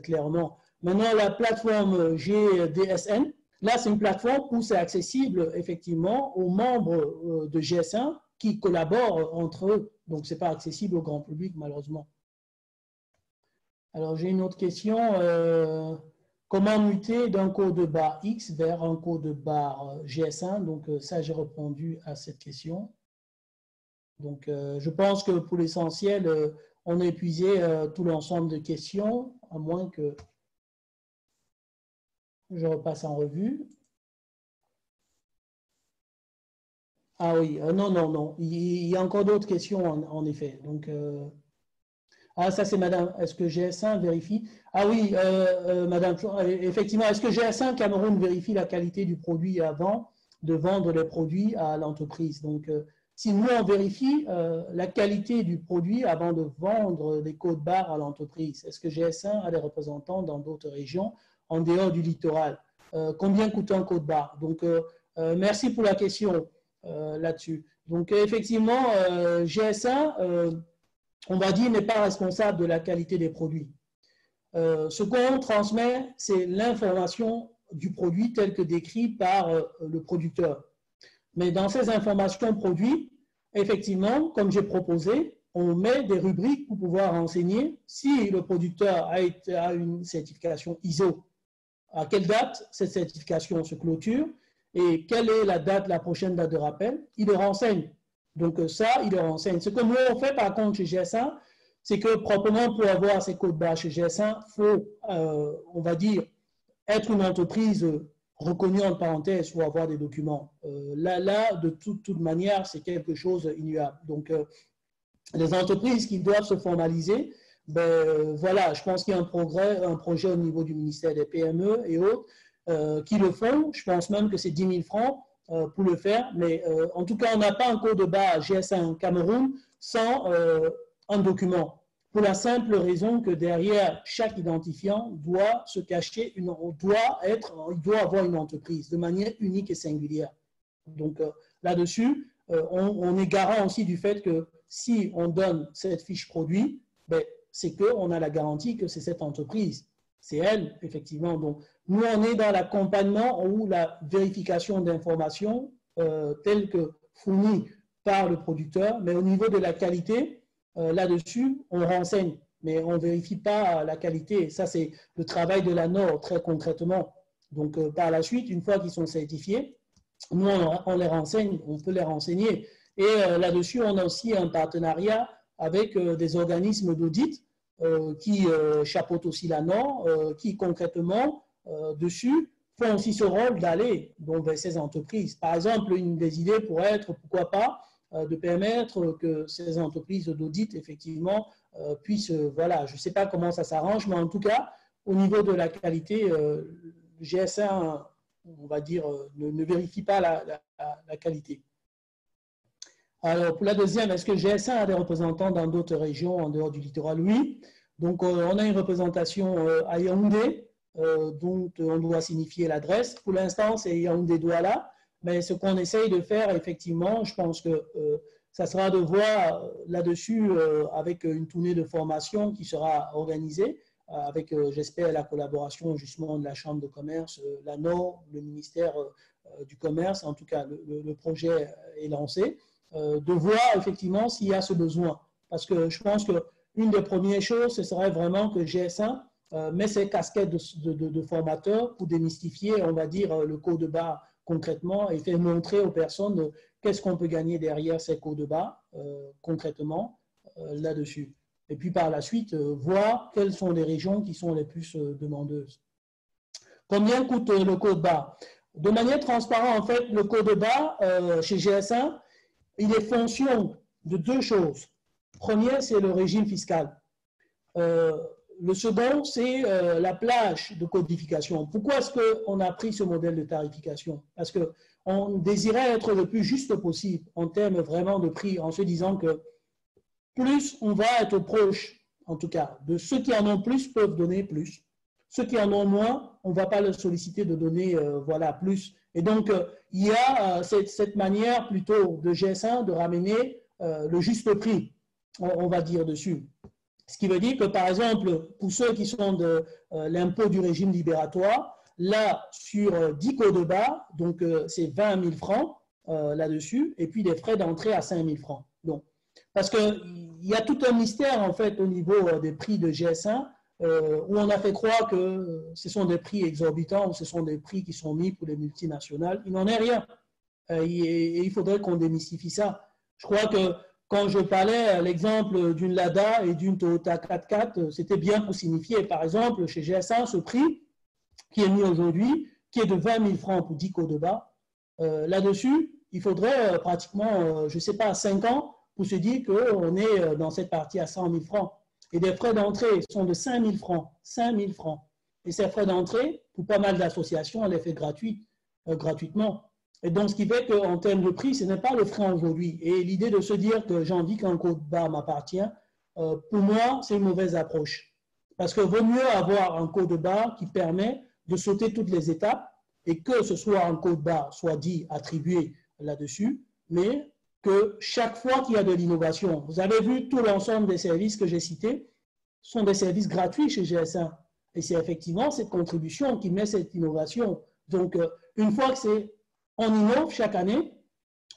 clairement. Maintenant, la plateforme GDSN, là, c'est une plateforme où c'est accessible, effectivement, aux membres de GS1 qui collaborent entre eux. Donc, ce n'est pas accessible au grand public, malheureusement. Alors, j'ai une autre question. Comment muter d'un code barre X vers un code barre GS1? Donc, ça, j'ai répondu à cette question. Donc, je pense que pour l'essentiel, on a épuisé tout l'ensemble de questions, à moins que je repasse en revue. Ah oui, non. Il y a encore d'autres questions, en effet. Donc, ah, ça, c'est madame. Est-ce que GS1 vérifie? Ah oui, madame, effectivement, est-ce que GS1 Cameroun vérifie la qualité du produit avant de vendre les produits à l'entreprise? Donc, si nous, on vérifie la qualité du produit avant de vendre des codes barres à l'entreprise, est-ce que GS1 a des représentants dans d'autres régions en dehors du littoral? Combien coûte un code barre? Donc, merci pour la question là-dessus. Donc, effectivement, GS1, on va dire, n'est pas responsable de la qualité des produits. Ce qu'on transmet, c'est l'information du produit tel que décrit par le producteur. Mais dans ces informations produits, effectivement, comme j'ai proposé, on met des rubriques pour pouvoir renseigner si le producteur a une certification ISO. À quelle date cette certification se clôture et quelle est la prochaine date de rappel, il le renseigne. Donc ça, il le renseigne. Ce que nous, on fait par contre chez GS1, c'est que proprement pour avoir ces codes barres chez GS1, il faut, on va dire, être une entreprise reconnue en parenthèse ou avoir des documents. Là, de toute manière, c'est quelque chose d'ignorable. Donc, les entreprises qui doivent se formaliser, ben, voilà, je pense qu'il y a un projet au niveau du ministère des PME et autres qui le font. Je pense même que c'est 10 000 francs pour le faire. Mais en tout cas, on n'a pas un code barre GS1 Cameroun sans un document. Pour la simple raison que derrière chaque identifiant doit se cacher, il doit avoir une entreprise de manière unique et singulière. Donc là-dessus, on est garant aussi du fait que si on donne cette fiche produit, ben, c'est qu'on a la garantie que c'est cette entreprise. C'est elle, effectivement. Donc, nous, on est dans l'accompagnement ou la vérification d'informations telles que fournies par le producteur, mais au niveau de la qualité, là-dessus, on renseigne, mais on ne vérifie pas la qualité. Ça, c'est le travail de l'ANOR, très concrètement. Donc, par la suite, une fois qu'ils sont certifiés, nous, on les renseigne, on peut les renseigner. Et là-dessus, on a aussi un partenariat avec des organismes d'audit qui chapeautent aussi l'ANOR, qui concrètement, dessus, font aussi ce rôle d'aller vers ces entreprises. Par exemple, une des idées pourrait être, pourquoi pas, de permettre que ces entreprises d'audit, effectivement, puissent, voilà, je ne sais pas comment ça s'arrange, mais en tout cas, au niveau de la qualité, GS1, on va dire, ne vérifie pas la qualité. Alors, pour la deuxième, est-ce que GS1 a des représentants dans d'autres régions en dehors du littoral? Oui. Donc, on a une représentation à Yaoundé, dont on doit signifier l'adresse. Pour l'instant, c'est Yaoundé-Douala. Mais ce qu'on essaye de faire, effectivement, je pense que ça sera de voir là-dessus avec une tournée de formation qui sera organisée, avec, j'espère, la collaboration justement de la Chambre de commerce, l'ANO, le ministère du Commerce. En tout cas, le projet est lancé, de voir effectivement s'il y a ce besoin. Parce que je pense qu'une des premières choses, ce serait vraiment que GS1 met ses casquettes de formateur pour démystifier, on va dire, le code barre concrètement et faire montrer aux personnes qu'est-ce qu'on peut gagner derrière ces codes barres concrètement là-dessus. Et puis par la suite, voir quelles sont les régions qui sont les plus demandeuses. Combien coûte le code barre? De manière transparente, en fait, le code barre chez GS1, il est fonction de deux choses. Première, c'est le régime fiscal. Le second, c'est la plage de codification. Pourquoi est-ce qu'on a pris ce modèle de tarification? Parce qu'on désirait être le plus juste possible en termes vraiment de prix, en se disant que plus on va être proche, en tout cas, de ceux qui en ont plus peuvent donner plus. Ceux qui en ont moins, on ne va pas leur solliciter de donner voilà, plus. Et donc, il y a cette manière plutôt de GS1 de ramener le juste prix, on va dire dessus. Ce qui veut dire que, par exemple, pour ceux qui sont de l'impôt du régime libératoire, là, sur 10 codes barres, donc c'est 20 000 francs là-dessus, et puis des frais d'entrée à 5 000 francs. Donc, parce qu'il y a tout un mystère, en fait, au niveau des prix de GS1, où on a fait croire que ce sont des prix exorbitants, ou ce sont des prix qui sont mis pour les multinationales. Il n'en est rien. Et il faudrait qu'on démystifie ça. Je crois que quand je parlais à l'exemple d'une Lada et d'une Toyota 4x4, c'était bien pour signifier, par exemple, chez GS1, ce prix qui est mis aujourd'hui, qui est de 20 000 francs pour 10 codes barres. Là-dessus, il faudrait pratiquement, je ne sais pas, 5 ans pour se dire qu'on est dans cette partie à 100 000 francs. Et des frais d'entrée sont de 5 000 francs. 5 000 francs. Et ces frais d'entrée, pour pas mal d'associations, on les fait gratuitement. Et donc, ce qui fait qu'en termes de prix, ce n'est pas le frein aujourd'hui. Et l'idée de se dire que j'ai envie qu'un code barre m'appartient, pour moi, c'est une mauvaise approche. Parce que vaut mieux avoir un code barre qui permet de sauter toutes les étapes et que ce soit un code barre soit dit, attribué là-dessus, mais que chaque fois qu'il y a de l'innovation, vous avez vu tout l'ensemble des services que j'ai cités, sont des services gratuits chez GS1. Et c'est effectivement cette contribution qui met cette innovation. Donc, une fois que c'est on innove chaque année,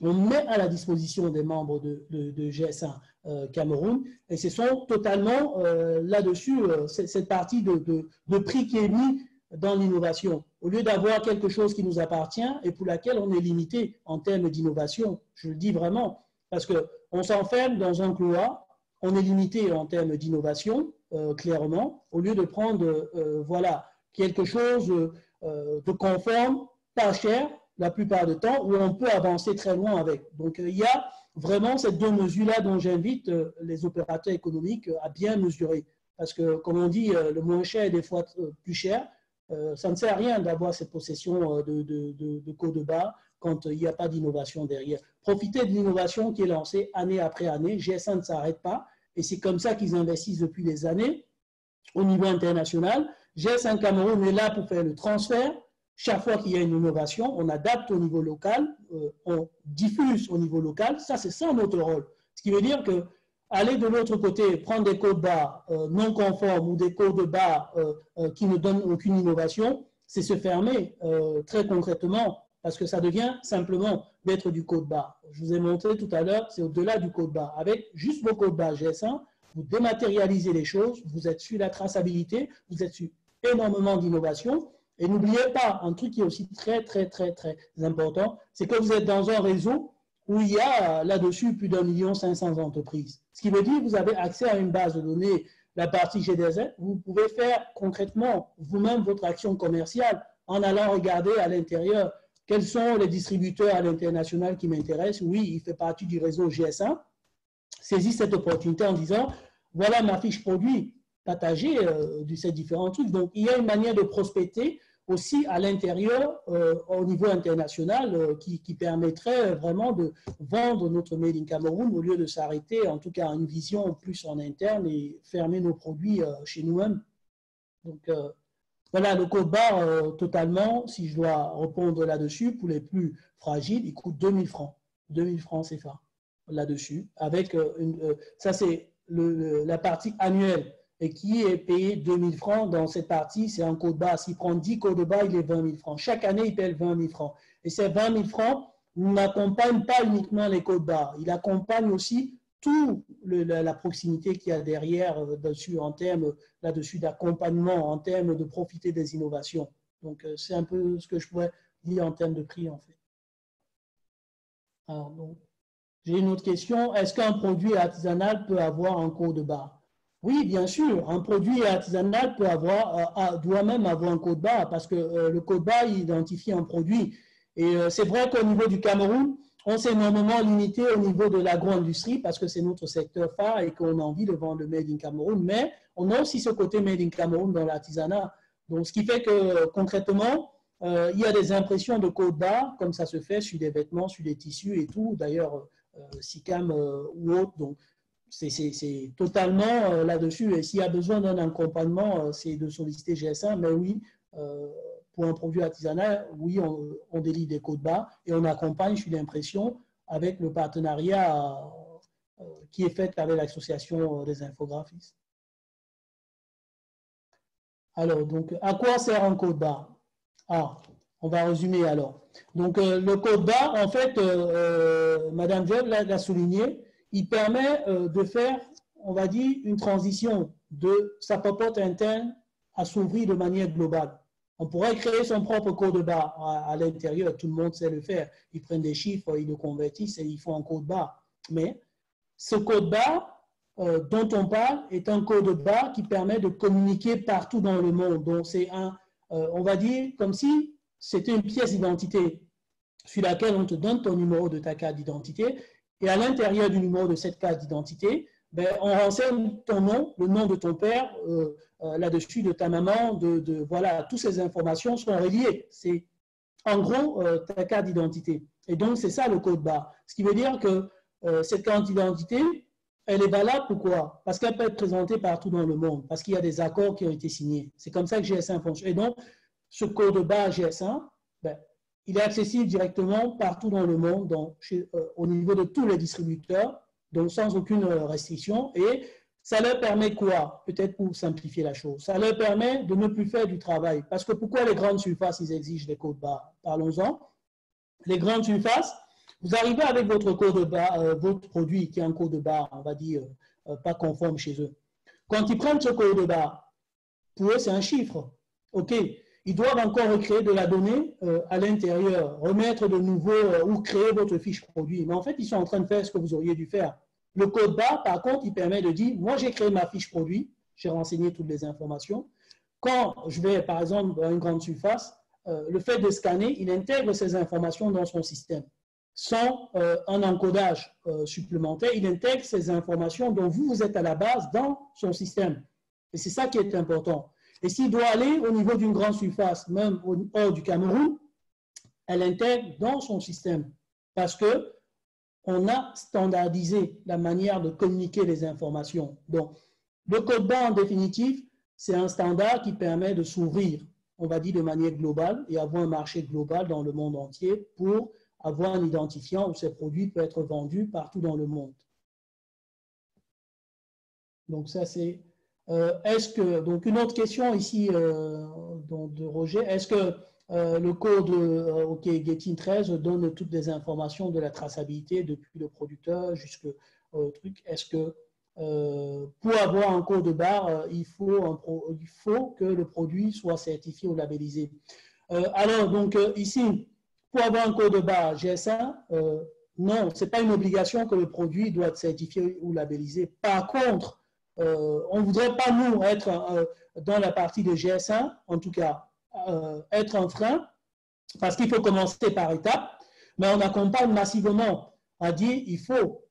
on met à la disposition des membres de GS1 Cameroun, et ce sont totalement là-dessus, cette partie de prix qui est mis dans l'innovation. Au lieu d'avoir quelque chose qui nous appartient et pour laquelle on est limité en termes d'innovation, je le dis vraiment, parce qu'on s'enferme dans un couloir, on est limité en termes d'innovation, clairement, au lieu de prendre voilà, quelque chose de conforme, pas cher, la plupart du temps, où on peut avancer très loin avec. Donc, il y a vraiment ces deux mesures-là dont j'invite les opérateurs économiques à bien mesurer. Parce que, comme on dit, le moins cher est des fois plus cher. Ça ne sert à rien d'avoir cette possession de code barre quand il n'y a pas d'innovation derrière. Profitez de l'innovation qui est lancée année après année. GS1 ne s'arrête pas. Et c'est comme ça qu'ils investissent depuis des années au niveau international. GS1 Cameroun est là pour faire le transfert. Chaque fois qu'il y a une innovation, on adapte au niveau local, on diffuse au niveau local. Ça, c'est ça notre rôle. Ce qui veut dire que aller de l'autre côté, prendre des codes barres non conformes ou des codes barres qui ne donnent aucune innovation, c'est se fermer très concrètement parce que ça devient simplement d'être du code barre. Je vous ai montré tout à l'heure, c'est au-delà du code barre. Avec juste vos codes barres GS1, vous dématérialisez les choses, vous êtes sur la traçabilité, vous êtes sur énormément d'innovation. Et n'oubliez pas, un truc qui est aussi très, très, très, très important, c'est que vous êtes dans un réseau où il y a là-dessus plus d'1 500 000 entreprises. Ce qui veut dire que vous avez accès à une base de données, la partie GDZ, vous pouvez faire concrètement vous-même votre action commerciale en allant regarder à l'intérieur quels sont les distributeurs à l'international qui m'intéressent. Oui, il fait partie du réseau GS1. Saisis cette opportunité en disant, voilà ma fiche produit, partager de ces différents trucs. Donc, il y a une manière de prospecter aussi à l'intérieur, au niveau international, qui permettrait vraiment de vendre notre Made in Cameroun au lieu de s'arrêter, en tout cas, à une vision plus en interne et fermer nos produits chez nous-mêmes. Donc, Voilà, le code barre, totalement, si je dois répondre là-dessus, pour les plus fragiles, il coûte 2000 francs. 2000 francs CFA là-dessus. Avec ça, c'est la partie annuelle. Et qui est payé 2000 francs dans cette partie, c'est un code barre. S'il prend 10 codes barres, il est 20 000 francs. Chaque année, il paye 20 000 francs. Et ces 20 000 francs n'accompagnent pas uniquement les codes barres. Il accompagne aussi toute la proximité qu'il y a derrière dessus en termes là-dessus d'accompagnement, en termes de profiter des innovations. Donc, c'est un peu ce que je pourrais dire en termes de prix, en fait. Alors, donc, j'ai une autre question. Est-ce qu'un produit artisanal peut avoir un code barre? Oui, bien sûr. Un produit artisanal peut avoir, doit même avoir un code barre parce que le code barre identifie un produit. Et c'est vrai qu'au niveau du Cameroun, on s'est énormément limité au niveau de l'agro-industrie parce que c'est notre secteur phare et qu'on a envie de vendre le Made in Cameroun. Mais on a aussi ce côté Made in Cameroun dans l'artisanat. Donc, ce qui fait que concrètement, il y a des impressions de code barre comme ça se fait sur des vêtements, sur des tissus et tout. D'ailleurs, SICAM ou autre. Donc, c'est totalement là-dessus. Et s'il y a besoin d'un accompagnement, c'est de solliciter GS1. Mais oui, pour un produit artisanal, oui, on délivre des codes barres et on accompagne sur l'impression avec le partenariat qui est fait avec l'association des infographistes. Alors, donc, à quoi sert un code barre? Ah, on va résumer alors. Donc, le code barre, en fait, Madame Job l'a souligné, il permet de faire, on va dire, une transition de sa popote interne à s'ouvrir de manière globale. On pourrait créer son propre code barre à l'intérieur, tout le monde sait le faire. Ils prennent des chiffres, ils le convertissent et ils font un code barre. Mais ce code barre dont on parle est un code barre qui permet de communiquer partout dans le monde. Donc, c'est un, on va dire, comme si c'était une pièce d'identité sur laquelle on te donne ton numéro de ta carte d'identité. Et à l'intérieur du numéro de cette carte d'identité, ben, on renseigne ton nom, le nom de ton père, là-dessus, de ta maman, voilà, toutes ces informations sont reliées. C'est en gros ta carte d'identité. Et donc, c'est ça le code barre. Ce qui veut dire que cette carte d'identité, elle est valable pourquoi? Parce qu'elle peut être présentée partout dans le monde, parce qu'il y a des accords qui ont été signés. C'est comme ça que GS1 fonctionne. Et donc, ce code barre GS1, ben, il est accessible directement partout dans le monde, donc au niveau de tous les distributeurs, donc sans aucune restriction. Et ça leur permet quoi? Peut-être pour simplifier la chose. Ça leur permet de ne plus faire du travail. Parce que pourquoi les grandes surfaces, ils exigent des codes barres? Parlons-en. Les grandes surfaces, vous arrivez avec votre code barre, votre produit qui est un code barre, on va dire, pas conforme chez eux. Quand ils prennent ce code barre, pour eux, c'est un chiffre. OK. Ils doivent encore recréer de la donnée à l'intérieur, remettre de nouveau ou créer votre fiche produit. Mais en fait, ils sont en train de faire ce que vous auriez dû faire. Le code barre, par contre, il permet de dire, moi, j'ai créé ma fiche produit, j'ai renseigné toutes les informations. Quand je vais, par exemple, dans une grande surface, le fait de scanner, il intègre ces informations dans son système. Sans un encodage supplémentaire, il intègre ces informations dont vous êtes à la base dans son système. Et c'est ça qui est important. Et s'il doit aller au niveau d'une grande surface, même hors du Cameroun, elle intègre dans son système. Parce qu'on a standardisé la manière de communiquer les informations. Donc, le code barre, en définitive, c'est un standard qui permet de s'ouvrir, on va dire, de manière globale et avoir un marché global dans le monde entier pour avoir un identifiant où ces produits peuvent être vendus partout dans le monde. Donc, ça, c'est... donc une autre question ici de Roger, est-ce que le code Getting 13 donne toutes les informations de la traçabilité depuis le producteur jusqu'au truc? Est-ce que pour avoir un code barre, il faut que le produit soit certifié ou labellisé? Alors, donc ici, pour avoir un code barre GS1, non, ce n'est pas une obligation que le produit doit être certifié ou labellisé. Par contre, on ne voudrait pas, nous, être dans la partie de GS1, en tout cas, être un frein, parce qu'il faut commencer par étapes, mais on accompagne massivement à dire il faut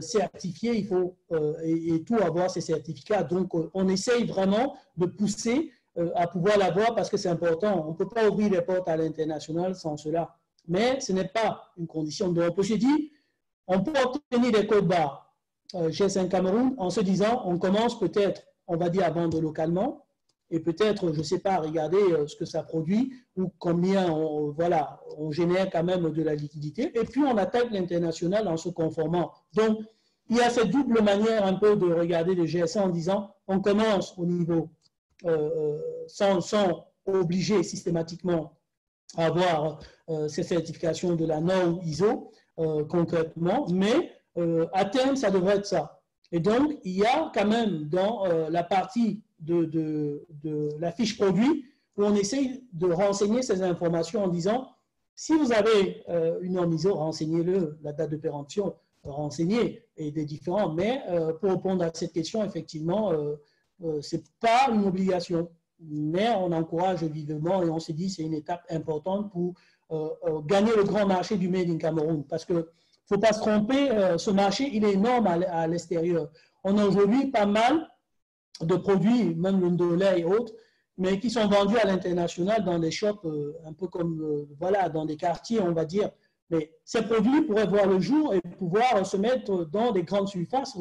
certifier, il faut et tout avoir ces certificats. Donc, on essaye vraiment de pousser à pouvoir l'avoir parce que c'est important. On ne peut pas ouvrir les portes à l'international sans cela. Mais ce n'est pas une condition. Donc, je dis, on peut obtenir des codes barres GS1 Cameroun en se disant, on commence peut-être, on va dire, à vendre localement. et peut-être, je ne sais pas, regarder ce que ça produit ou combien voilà, on génère quand même de la liquidité. Et puis, on attaque l'international en se conformant. Donc, il y a cette double manière un peu de regarder le GSA en disant, on commence au niveau sans obliger systématiquement à avoir ces certifications de la norme ISO concrètement, mais à terme, ça devrait être ça. Et donc, il y a quand même dans la partie de la fiche produit où on essaye de renseigner ces informations en disant, si vous avez une norme ISO, renseignez-le, la date de péremption, renseignez, et des différents. Mais pour répondre à cette question, effectivement, ce n'est pas une obligation, mais on encourage vivement et on s'est dit c'est une étape importante pour gagner le grand marché du Made in Cameroun. Parce que il ne faut pas se tromper, ce marché, il est énorme à l'extérieur. On a aujourd'hui pas mal de produits, même le Ndolé et autres, mais qui sont vendus à l'international dans des shops, un peu comme, voilà, dans des quartiers, on va dire. Mais ces produits pourraient voir le jour et pouvoir se mettre dans des grandes surfaces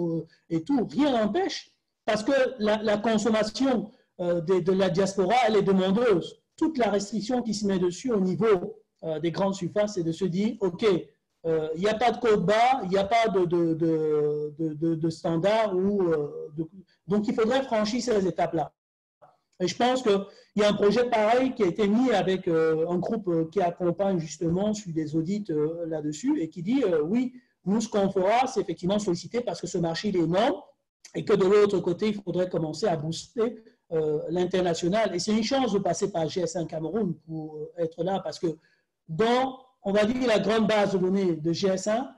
et tout. Rien n'empêche, parce que la consommation de la diaspora, elle est demandeuse. Toute la restriction qui se met dessus au niveau des grandes surfaces, c'est de se dire, OK, il n'y a pas de code barre, il n'y a pas de standard. Donc, il faudrait franchir ces étapes-là. Et je pense qu'il y a un projet pareil qui a été mis avec un groupe qui accompagne justement sur des audits là-dessus et qui dit, oui, nous, ce qu'on fera, c'est effectivement solliciter parce que ce marché il est énorme et que de l'autre côté, il faudrait commencer à booster l'international. Et c'est une chance de passer par GS1 Cameroun pour être là parce que dans, on va dire, la grande base de données de GS1,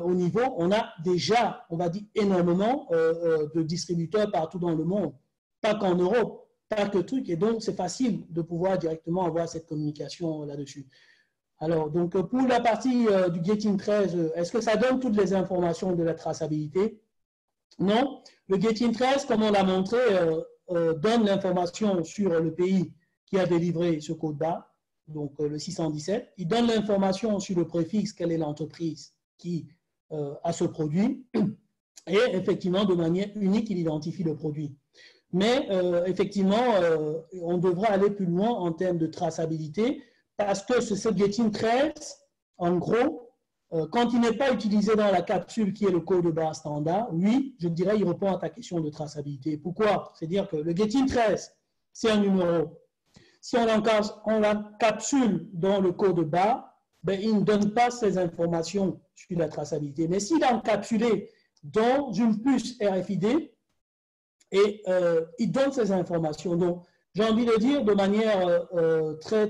au niveau, on a déjà, on va dire, énormément de distributeurs partout dans le monde, pas qu'en Europe, pas que truc, et donc c'est facile de pouvoir directement avoir cette communication là-dessus. Alors, donc pour la partie du Getting 13, est-ce que ça donne toutes les informations de la traçabilité? Non. Le Getting 13, comme on l'a montré, donne l'information sur le pays qui a délivré ce code barre, donc le 617. Il donne l'information sur le préfixe, quelle est l'entreprise qui a ce produit, et effectivement, de manière unique, il identifie le produit. Mais effectivement, on devra aller plus loin en termes de traçabilité parce que ce Getting 13, en gros, quand il n'est pas utilisé dans la capsule qui est le code barre standard, oui, je dirais, il répond à ta question de traçabilité. Pourquoi? C'est-à-dire que le Getting 13, c'est un numéro. Si on l'encapsule dans le code barre, ben, il ne donne pas ces informations sur la traçabilité. Mais s'il est encapsulé dans une puce RFID, et il donne ces informations. Donc, j'ai envie de dire de manière très,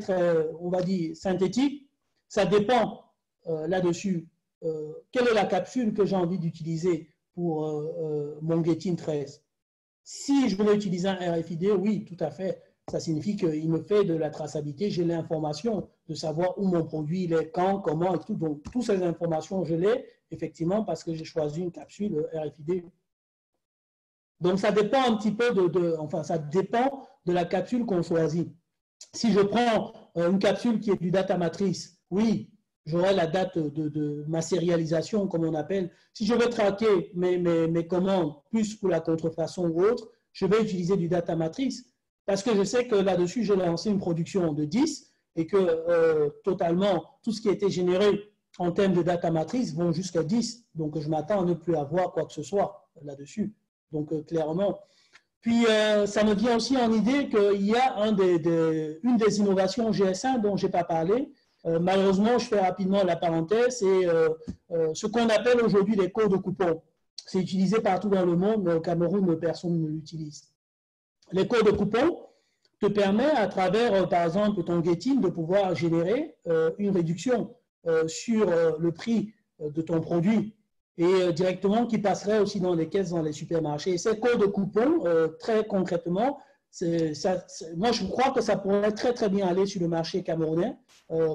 on va dire, synthétique, ça dépend là-dessus. Quelle est la capsule que j'ai envie d'utiliser pour mon Getting 13? Si je veux utiliser un RFID, oui, tout à fait. Ça signifie qu'il me fait de la traçabilité. J'ai l'information de savoir où mon produit il est, quand, comment et tout. Donc, toutes ces informations, je l'ai effectivement parce que j'ai choisi une capsule RFID. Donc, ça dépend un petit peu enfin, ça dépend de la capsule qu'on choisit. Si je prends une capsule qui est du data matrice, oui, j'aurai la date de ma sérialisation, comme on appelle. Si je veux traquer mes commandes, plus pour la contrefaçon ou autre, je vais utiliser du data matrice parce que je sais que là-dessus, j'ai lancé une production de 10 et que totalement, tout ce qui a été généré en termes de data matrice vont jusqu'à 10. Donc, je m'attends à ne plus avoir quoi que ce soit là-dessus. Donc, clairement. Puis, ça me vient aussi en idée qu'il y a une des innovations GS1 dont je n'ai pas parlé. Malheureusement, je fais rapidement la parenthèse, c'est ce qu'on appelle aujourd'hui les codes coupons. C'est utilisé partout dans le monde, mais au Cameroun, personne ne l'utilise. Les codes coupons te permettent, à travers, par exemple, ton Getting, de pouvoir générer une réduction sur le prix de ton produit et directement qui passerait aussi dans les caisses, dans les supermarchés. Et ces codes coupons, très concrètement, moi je crois que ça pourrait très très bien aller sur le marché camerounais.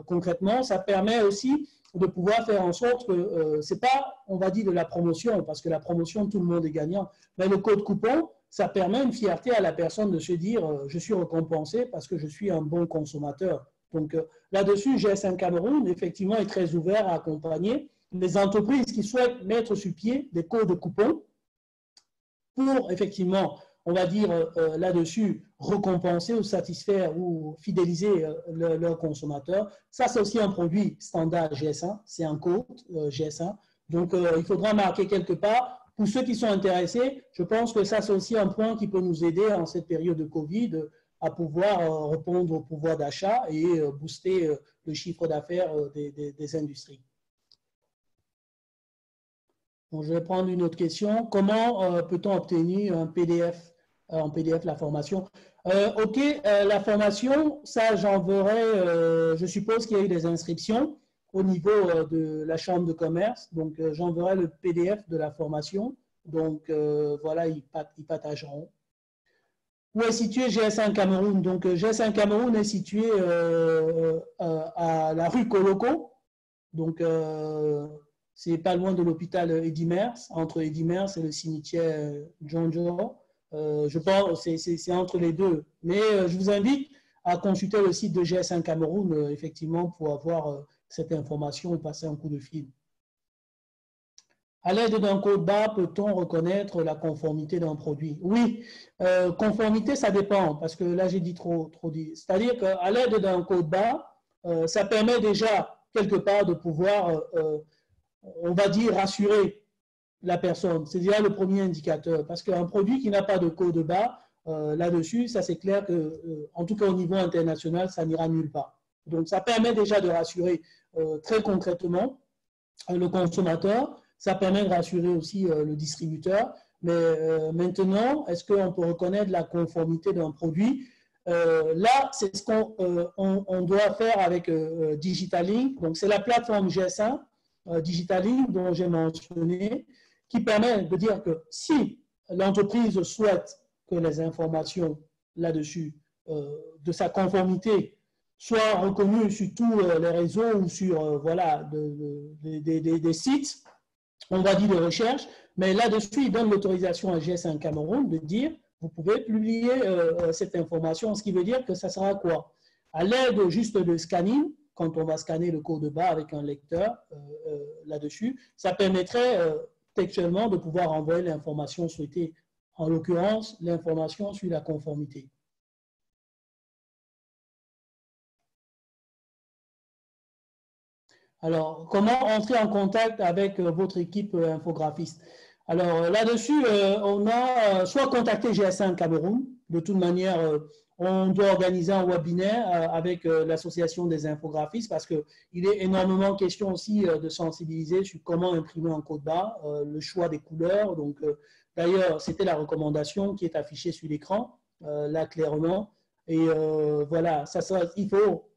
Concrètement, ça permet aussi de pouvoir faire en sorte que c'est pas, on va dire, de la promotion, parce que la promotion, tout le monde est gagnant, mais le code coupon, ça permet une fierté à la personne de se dire je suis récompensé parce que je suis un bon consommateur. Donc là-dessus, GS1 Cameroun, effectivement, est très ouvert à accompagner les entreprises qui souhaitent mettre sur pied des codes coupons pour, effectivement, on va dire là-dessus, récompenser ou satisfaire ou fidéliser leurs consommateurs. Ça, c'est aussi un produit standard GS1, c'est un code GS1. Donc, il faudra marquer quelque part. Pour ceux qui sont intéressés, je pense que ça, c'est aussi un point qui peut nous aider en cette période de Covid à pouvoir répondre au pouvoir d'achat et booster le chiffre d'affaires des industries. Bon, je vais prendre une autre question. Comment peut-on obtenir un PDF, en PDF la formation? OK, la formation, ça, j'enverrai, je suppose qu'il y a eu des inscriptions au niveau de la Chambre de commerce. Donc, j'enverrai le PDF de la formation. Donc, voilà, ils partageront. Où est situé GS1 Cameroun? Donc, GS1 Cameroun est situé à la rue Koloko. Donc, c'est pas loin de l'hôpital Edimers, entre Edimers et le cimetière Djonjo. Je pense que c'est entre les deux. Mais je vous invite à consulter le site de GS1 Cameroun, effectivement, pour avoir cette information ou passer un coup de fil. À l'aide d'un code barre, peut-on reconnaître la conformité d'un produit? Oui, conformité, ça dépend, parce que là, j'ai dit trop dit. C'est-à-dire qu'à l'aide d'un code barre, ça permet déjà, quelque part, de pouvoir, on va dire, rassurer la personne. C'est déjà le premier indicateur, parce qu'un produit qui n'a pas de code barre, là-dessus, ça c'est clair que, en tout cas au niveau international, ça n'ira nulle part. Donc, ça permet déjà de rassurer très concrètement le consommateur. Ça permet de rassurer aussi le distributeur. Mais maintenant, est-ce qu'on peut reconnaître la conformité d'un produit? Là, c'est ce qu'on doit faire avec Digitalink. Donc, c'est la plateforme GS1, Digitalink, dont j'ai mentionné, qui permet de dire que si l'entreprise souhaite que les informations là-dessus, de sa conformité, soient reconnues sur tous les réseaux ou sur voilà, des sites, on va dire de recherche, mais là-dessus, il donne l'autorisation à GS1 Cameroun de dire, vous pouvez publier cette information, ce qui veut dire que ça sera quoi? À l'aide juste de scanning, quand on va scanner le code barre avec un lecteur là-dessus, ça permettrait textuellement de pouvoir envoyer l'information souhaitée, en l'occurrence, l'information sur la conformité. Alors, comment entrer en contact avec votre équipe infographiste? Alors, là-dessus, on a soit contacté GS1 Cameroun. De toute manière, on doit organiser un webinaire avec l'association des infographistes parce qu'il est énormément question aussi de sensibiliser sur comment imprimer un code barre, le choix des couleurs. Donc, d'ailleurs, c'était la recommandation qui est affichée sur l'écran, là, clairement. Et voilà, il faut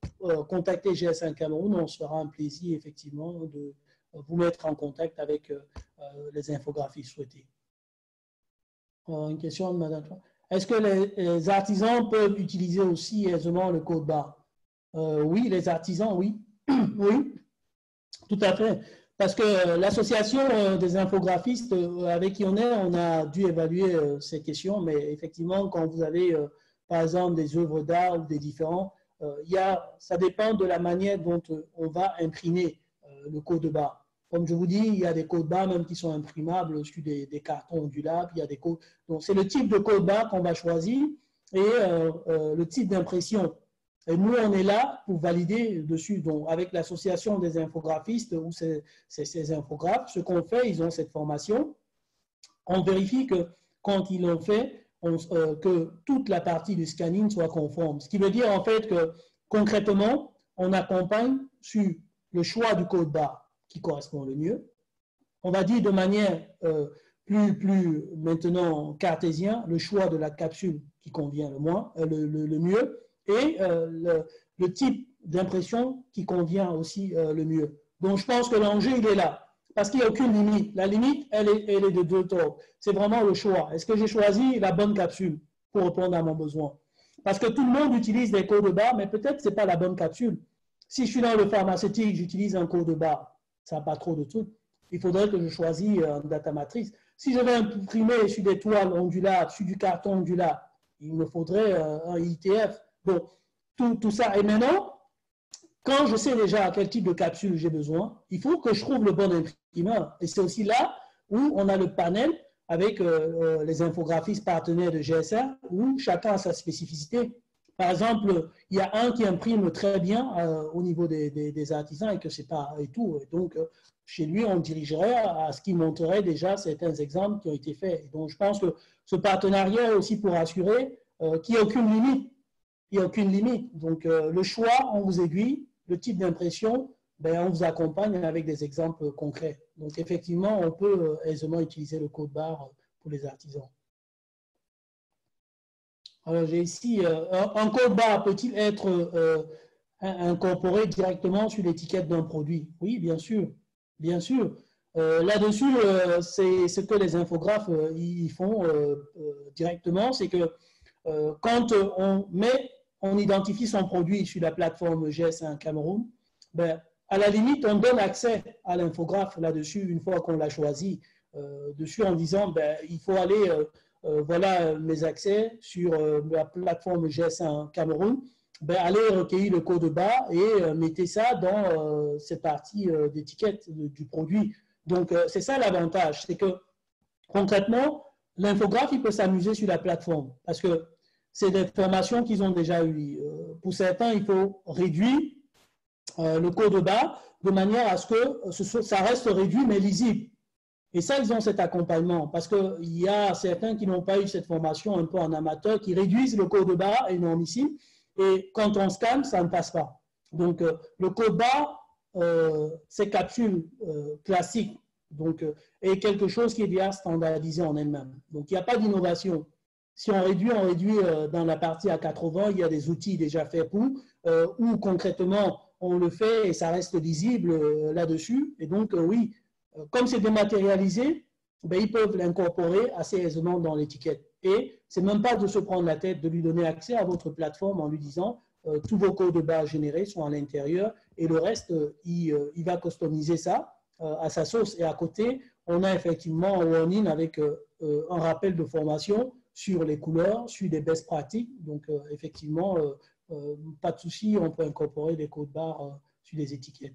contacter GS1 Cameroun. On se fera un plaisir, effectivement, de vous mettre en contact avec les infographies souhaitées. Une question de Madame. Est-ce que les artisans peuvent utiliser aussi aisément le code barre? Oui, les artisans, oui. Oui, tout à fait. Parce que l'association des infographistes avec qui on est, on a dû évaluer ces questions, mais effectivement, quand vous avez par exemple des œuvres d'art ou des différents, ça dépend de la manière dont on va imprimer le code barre. Comme je vous dis, il y a des codes barres même qui sont imprimables sur des cartons ondulables. Il y a des codes. Donc, c'est le type de code barre qu'on va choisir et le type d'impression. Et nous, on est là pour valider dessus. Donc, avec l'association des infographistes ou ces infographes, ce qu'on fait, ils ont cette formation. On vérifie que quand ils l'ont fait, que toute la partie du scanning soit conforme. Ce qui veut dire en fait que concrètement, on accompagne sur le choix du code barre qui correspond le mieux. On va dire de manière plus maintenant cartésien, le choix de la capsule qui convient le mieux et le type d'impression qui convient aussi le mieux. Donc je pense que l'enjeu il est là. Parce qu'il n'y a aucune limite. La limite, elle est de deux ordres. C'est vraiment le choix. Est-ce que j'ai choisi la bonne capsule pour répondre à mon besoin? Parce que tout le monde utilise des codes barres, mais peut-être ce n'est pas la bonne capsule. Si je suis dans le pharmaceutique, j'utilise un code barre. Ça n'a pas trop de trucs. Il faudrait que je choisisse une data matrice. Si je vais imprimer sur des toiles ondulables, sur du carton ondulable, il me faudrait un ITF. Donc, tout ça. Et maintenant, quand je sais déjà à quel type de capsule j'ai besoin, il faut que je trouve le bon imprimeur. Et c'est aussi là où on a le panel avec les infographistes partenaires de GS1 où chacun a sa spécificité. Par exemple, il y a un qui imprime très bien au niveau des artisans et que c'est pas et tout. Et donc, chez lui, on dirigerait à ce qui montrerait déjà certains exemples qui ont été faits. Et donc, je pense que ce partenariat est aussi pour assurer qu'il n'y a aucune limite. Il n'y a aucune limite. Donc, le choix, on vous aiguille, le type d'impression, ben, on vous accompagne avec des exemples concrets. Donc, effectivement, on peut aisément utiliser le code barre pour les artisans. Alors, j'ai ici, un code barre peut-il être incorporé directement sur l'étiquette d'un produit? Oui, bien sûr. Bien sûr. Là-dessus, c'est ce que les infographes ils font directement, c'est que quand on identifie son produit sur la plateforme GS1 Cameroun, ben, à la limite, on donne accès à l'infographe là-dessus une fois qu'on l'a choisi, dessus en disant, ben, il faut aller, voilà mes accès sur la plateforme GS1 Cameroun, ben, allez recueillir le code barre et mettez ça dans cette partie d'étiquette du produit. Donc, c'est ça l'avantage, c'est que concrètement, l'infographe, il peut s'amuser sur la plateforme parce que c'est des formations qu'ils ont déjà eues. Pour certains, il faut réduire le code barre de manière à ce que ça reste réduit mais lisible. Et ça, ils ont cet accompagnement parce qu'il y a certains qui n'ont pas eu cette formation un peu en amateur, qui réduisent le code barre énormissime et quand on scanne, ça ne passe pas. Donc, le code barre, ces capsules classiques, donc, est quelque chose qui est déjà standardisé en elle-même. Donc, il n'y a pas d'innovation. Si on réduit dans la partie à 80, il y a des outils déjà faits pour, où concrètement, on le fait et ça reste lisible là-dessus. Et donc, oui, comme c'est dématérialisé, ben, ils peuvent l'incorporer assez aisément dans l'étiquette. Et c'est même pas de se prendre la tête de lui donner accès à votre plateforme en lui disant tous vos codes de barre générés sont à l'intérieur et le reste, il va customiser ça à sa sauce. Et à côté, on a effectivement un warning avec un rappel de formation sur les couleurs, sur des best pratiques. Donc, effectivement, pas de souci, on peut incorporer des codes barres sur les étiquettes.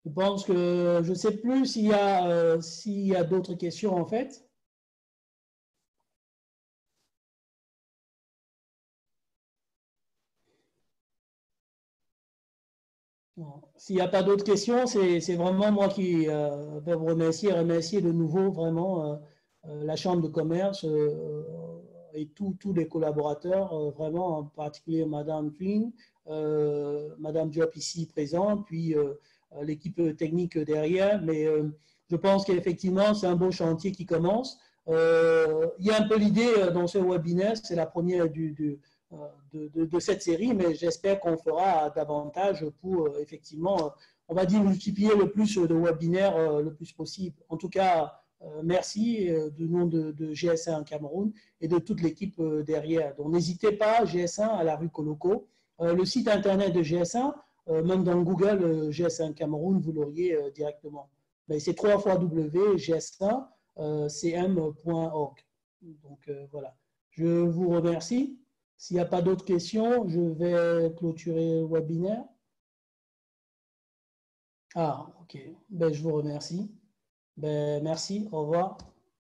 Je pense que je ne sais plus s'il y a d'autres questions en fait. S'il n'y a pas d'autres questions, c'est vraiment moi qui vais vous remercier de nouveau vraiment la Chambre de commerce et tous les collaborateurs, vraiment en particulier Madame Twing, Madame Diop ici présente, puis l'équipe technique derrière. Mais je pense qu'effectivement, c'est un beau chantier qui commence. Il y a un peu l'idée dans ce webinaire, c'est la première de cette série, mais j'espère qu'on fera davantage pour effectivement, on va dire, multiplier le plus de webinaires le plus possible. En tout cas, merci du nom de GS1 Cameroun et de toute l'équipe derrière. Donc, n'hésitez pas, GS1 à la rue Coloco. Le site internet de GS1, même dans Google, GS1 Cameroun, vous l'auriez directement. C'est www.gs1cm.org. Donc, voilà. Je vous remercie. S'il n'y a pas d'autres questions, je vais clôturer le webinaire. Ah, ok. Je vous remercie. Merci. Au revoir.